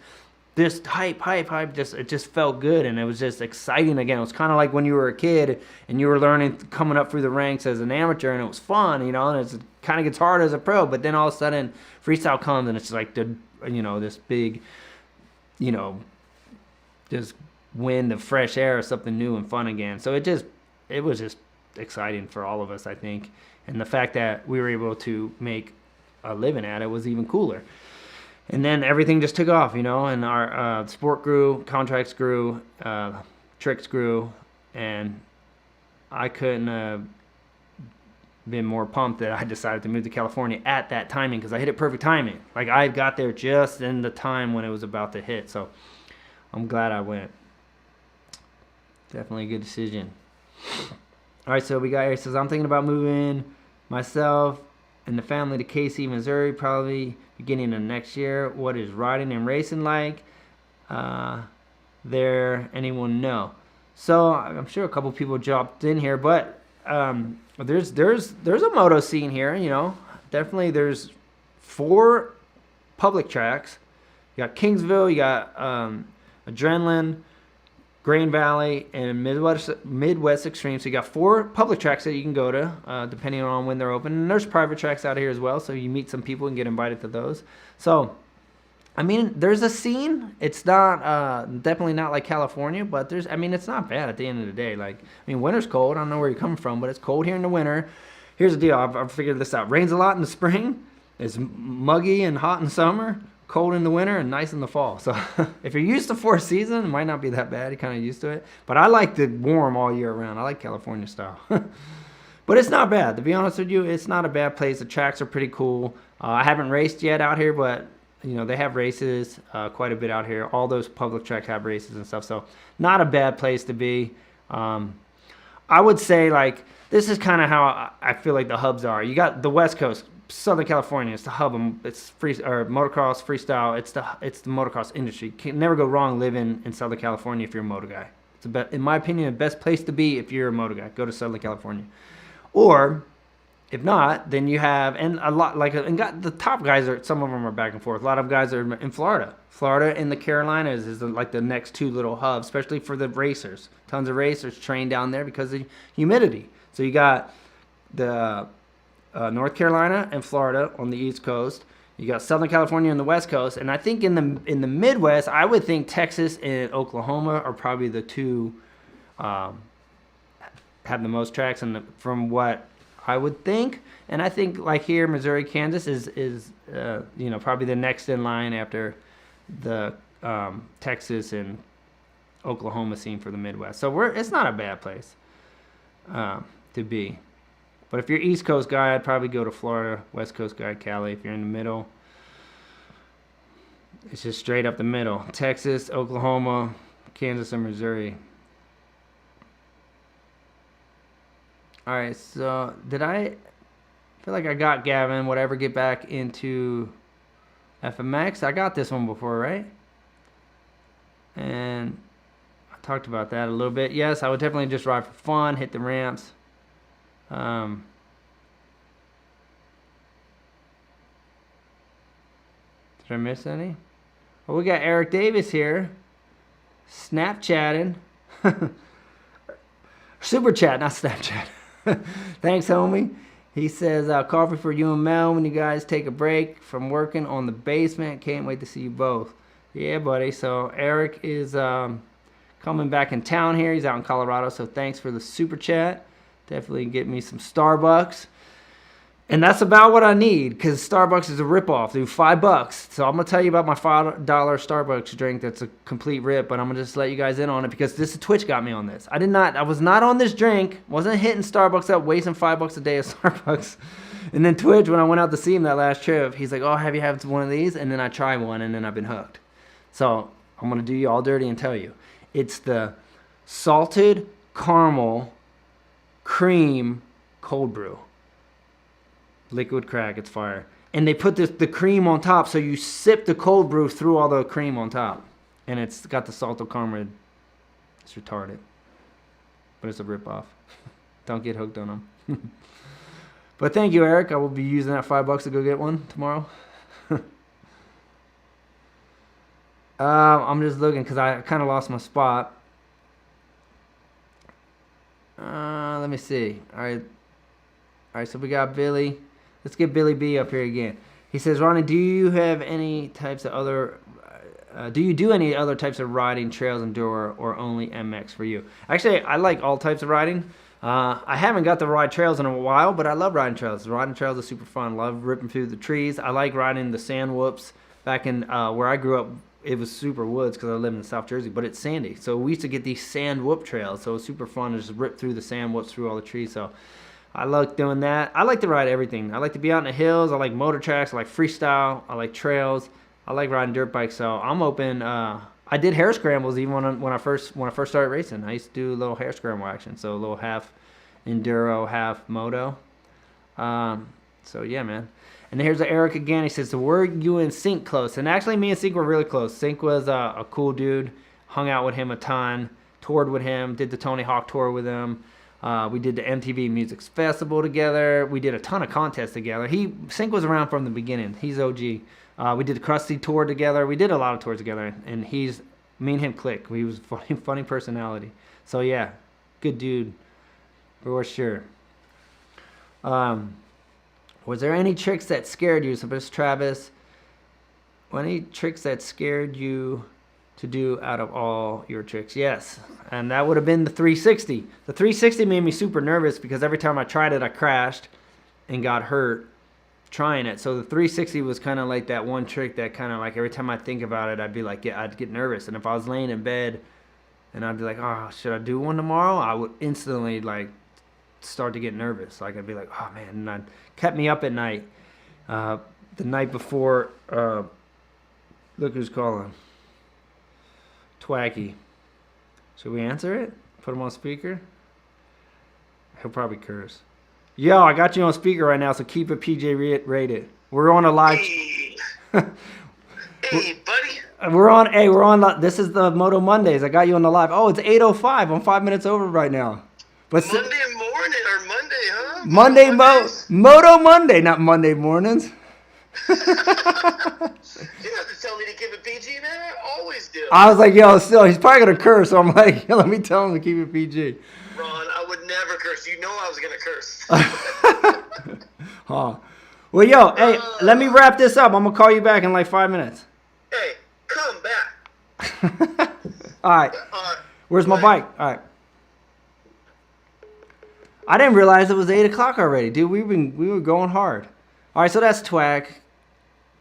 this hype. It just felt good. And it was just exciting again. It was kind of like when you were a kid and you were learning, coming up through the ranks as an amateur. And it was fun, and it kind of gets hard as a pro. But then all of a sudden, freestyle comes and it's like this big, just wind of fresh air or something new and fun again. So it was just exciting for all of us, I think. And the fact that we were able to make a living at it was even cooler. And then everything just took off, and our sport grew, contracts grew, tricks grew, and I couldn't have been more pumped that I decided to move to California at that timing because I hit it perfect timing. Like, I got there just in the time when it was about to hit, so I'm glad I went. Definitely a good decision. All right, so we got here. Says, I'm thinking about moving myself and the family to KC, Missouri, probably beginning of next year. What is riding and racing like there? Anyone know? So I'm sure a couple people dropped in here, but there's a moto scene here. Definitely there's 4 public tracks. You got Kingsville, you got Adrenaline, Grain Valley, and Midwest Extreme. So you got 4 public tracks that you can go to, depending on when they're open. And there's private tracks out here as well, so you meet some people and get invited to those. So I mean, there's a scene. It's not definitely not like California, but there's. I mean, it's not bad at the end of the day. Like, I mean, winter's cold. I don't know where you're coming from, but it's cold here in the winter. Here's the deal. I've figured this out. Rains a lot in the spring. It's muggy and hot in summer. Cold in the winter and nice in the fall. So if you're used to 4 seasons, it might not be that bad. You're kind of used to it. But I like the warm all year round. I like California style. But it's not bad. To be honest with you, it's not a bad place. The tracks are pretty cool. I haven't raced yet out here, but you know, they have races quite a bit out here. All those public tracks have races and stuff. So not a bad place to be. I would say, like, this is kind of how I feel like the hubs are. You got the West Coast, Southern California. It's the hub. It's free or motocross, freestyle. It's the motocross industry. Can never go wrong living in Southern California if you're a moto guy. It's in my opinion, the best place to be if you're a moto guy. Go to Southern California. Or if not, then you have, and a lot, like, and got the top guys are, some of them are back and forth. A lot of guys are in Florida. Florida and the Carolinas is like the next 2 little hubs, especially for the racers. Tons of racers train down there because of humidity. So you got the North Carolina and Florida on the East Coast. You got Southern California on the West Coast, and I think in the Midwest, I would think Texas and Oklahoma are probably the 2 have the most tracks, and from what I would think. And I think like here, Missouri, Kansas is you know, probably the next in line after the Texas and Oklahoma scene for the Midwest. So it's not a bad place to be. But if you're East Coast guy, I'd probably go to Florida. West Coast guy, Cali. If you're in the middle, it's just straight up the middle. Texas, Oklahoma, Kansas, or Missouri. All right, so I feel like I got Gavin, whatever, get back into FMX. I got this one before, right? And I talked about that a little bit. Yes, I would definitely just ride for fun, hit the ramps. Did I miss any? Well, we got Eric Davis here, Snapchatting. Super chat, not Snapchat. Thanks, homie. He says, coffee for you and Mel when you guys take a break from working on the basement. Can't wait to see you both. Yeah, buddy. So Eric is coming back in town here. He's out in Colorado, so thanks for the super chat. Definitely get me some Starbucks. And that's about what I need, because Starbucks is a ripoff. Dude, $5. So I'm going to tell you about my $5 Starbucks drink that's a complete rip, but I'm going to just let you guys in on it, because this Twitch got me on this. I was not on this drink, wasn't hitting Starbucks up, wasting $5 a day at Starbucks. And then Twitch, when I went out to see him that last trip, he's like, oh, have you had one of these? And then I tried one, and then I've been hooked. So I'm going to do you all dirty and tell you. It's the salted caramel cream cold brew. Liquid crack, it's fire. And they put the cream on top, so you sip the cold brew through all the cream on top. And it's got the salted caramel. It's retarded. But it's a ripoff. Don't get hooked on them. But thank you, Eric. I will be using that $5 to go get one tomorrow. I'm just looking because I kind of lost my spot. Let me see. All right, so we got Billy. Let's get Billy B up here again. He says, Ronnie, do you have any types of other... do you do any other types of riding, trails, enduro, or only MX for you? Actually, I like all types of riding. I haven't got to ride trails in a while, but I love riding trails. Riding trails is super fun. Love ripping through the trees. I like riding the sand whoops. Back in where I grew up, it was super woods because I live in South Jersey, but it's sandy. So we used to get these sand whoop trails. So it was super fun to just rip through the sand whoops through all the trees. So I like doing that. I like to ride everything. I like to be out in the hills. I like motor tracks. I like freestyle. I like trails. I like riding dirt bikes. So I'm open. I did hair scrambles even when I first started racing. I used to do a little hair scramble action. So a little half enduro, half moto. So yeah, man. And here's Eric again. He says, so were you and Sync close? And actually, me and Sync were really close. Sync was a cool dude. Hung out with him a ton. Toured with him. Did the Tony Hawk tour with him. We did the MTV Music Festival together. We did a ton of contests together. Sync was around from the beginning. He's OG. We did the Krusty tour together. We did a lot of tours together. And me and him click. He was funny personality. So yeah, good dude for sure. Was there any tricks that scared you? So this Travis. Any tricks that scared you to do out of all your tricks? Yes, and that would have been the 360. The 360 made me super nervous because every time I tried it, I crashed and got hurt trying it. So the 360 was kind of like that one trick that kind of like every time I think about it, I'd be like, yeah, I'd get nervous. And if I was laying in bed and I'd be like, oh, should I do one tomorrow? I would instantly like start to get nervous. Like I'd be like, oh man, and that kept me up at night. The night before, look who's calling. Twacky. Should we answer it? Put him on speaker? He'll probably curse. Yo, I got you on speaker right now, so keep it PJ rated. We're on a live. Hey, hey buddy. We're on. This is the Moto Mondays. I got you on the live. Oh, it's 8:05. I'm 5 minutes over right now. But Monday morning or Monday, huh? Monday Moto Monday, not Monday mornings. You don't have to tell me to keep it PG, man. I always do. I was like, yo, still, he's probably gonna curse. So I'm like, let me tell him to keep it PG. Ron, I would never curse. You know I was gonna curse. Huh. Well, yo, hey, let me wrap this up. I'm gonna call you back in like 5 minutes. Hey, come back. All right. Where's my bike? All right. I didn't realize it was 8 o'clock already, dude. We were going hard. All right, so that's Twack.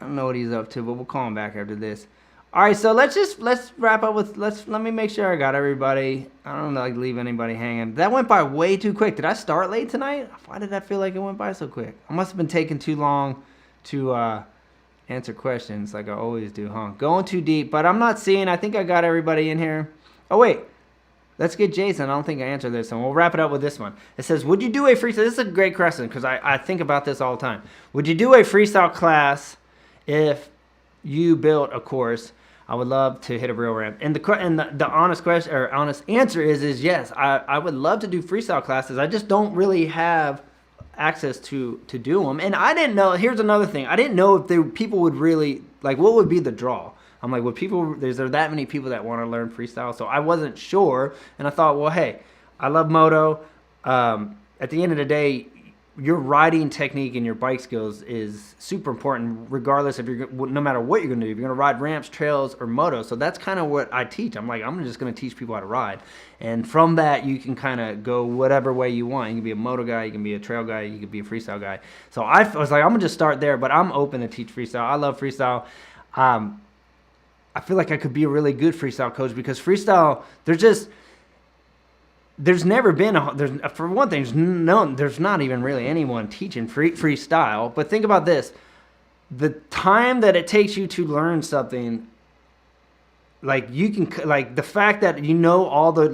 I don't know what he's up to, but we'll call him back after this. All right, so let's wrap up with let me make sure I got everybody. I don't like leave anybody hanging. That went by way too quick. Did I start late tonight? Why did I feel like it went by so quick? I must have been taking too long to answer questions like I always do, huh? Going too deep, but I'm not seeing. I think I got everybody in here. Oh wait. Let's get Jason. I don't think I answered this one. We'll wrap it up with this one. It says, would you do a freestyle? This is a great question because I think about this all the time. Would you do a freestyle class if you built a course? I would love to hit a real ramp. And the honest question or honest answer is yes. I would love to do freestyle classes. I just don't really have access to do them. And I didn't know. Here's another thing. I didn't know if people would really like what would be the draw. I'm like, is there that many people that want to learn freestyle? So I wasn't sure, and I thought, well, hey, I love moto. At the end of the day, your riding technique and your bike skills is super important, regardless if no matter what you're going to do. If you're going to ride ramps, trails, or moto. So that's kind of what I teach. I'm like, I'm just going to teach people how to ride, and from that, you can kind of go whatever way you want. You can be a moto guy, you can be a trail guy, you can be a freestyle guy. So I was like, I'm gonna just start there, but I'm open to teach freestyle. I love freestyle. I feel like I could be a really good freestyle coach because freestyle, there's never been for one thing, there's not even really anyone teaching freestyle. But think about this, the time that it takes you to learn something, like the fact that you know all the,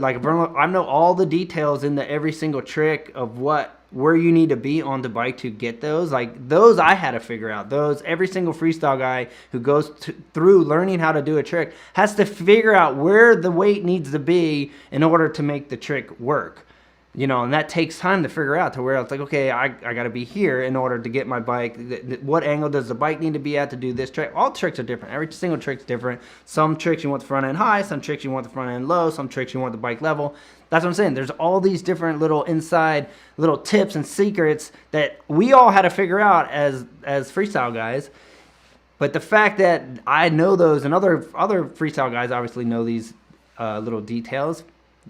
I know all the details in every single trick of where you need to be on the bike to get those. Like those I had to figure out. Every single freestyle guy who goes through learning how to do a trick has to figure out where the weight needs to be in order to make the trick work. You know, and that takes time to figure out to where it's like, okay, I got to be here in order to get my bike. What angle does the bike need to be at to do this trick? All tricks are different. Every single trick's different. Some tricks you want the front end high. Some tricks you want the front end low. Some tricks you want the bike level. That's what I'm saying. There's all these different little inside little tips and secrets that we all had to figure out as freestyle guys. But the fact that I know those and other freestyle guys obviously know these little details.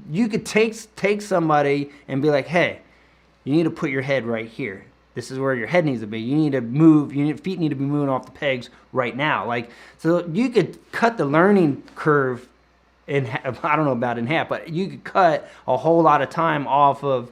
You could take somebody and be like, hey, you need to put your head right here. This is where your head needs to be. You need to move. Feet need to be moving off the pegs right now. Like, so you could cut the learning curve in, I don't know about in half, but you could cut a whole lot of time off of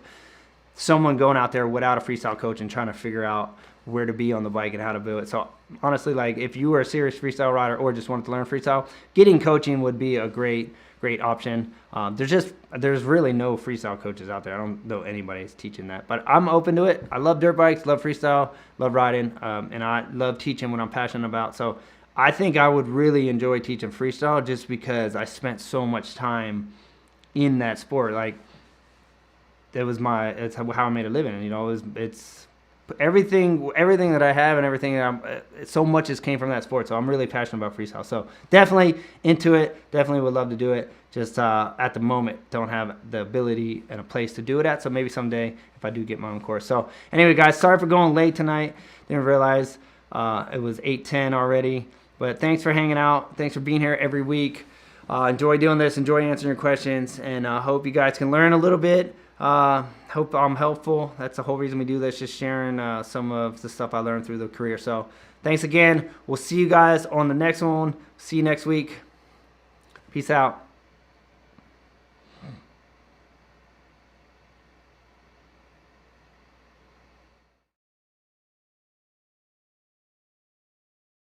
someone going out there without a freestyle coach and trying to figure out where to be on the bike and how to build it. So honestly, like if you were a serious freestyle rider or just wanted to learn freestyle, getting coaching would be a great option. There's really no freestyle coaches out there. I don't know anybody's teaching that, but I'm open to it. I love dirt bikes, love freestyle, love riding, and I love teaching what I'm passionate about. So I think I would really enjoy teaching freestyle just because I spent so much time in that sport. Like it's how I made a living. You know, it's everything that I have and everything that so much has came from that sport. So I'm really passionate about freestyle. So definitely into it. Definitely would love to do it. Just at the moment, don't have the ability and a place to do it at. So maybe someday if I do get my own course. So anyway, guys, sorry for going late tonight. Didn't realize it was 8:10 already. But thanks for hanging out. Thanks for being here every week. Enjoy doing this. Enjoy answering your questions. And hope you guys can learn a little bit. Hope I'm helpful. That's the whole reason we do this, just sharing some of the stuff I learned through the career. So thanks again. We'll see you guys on the next one. See you next week. Peace out.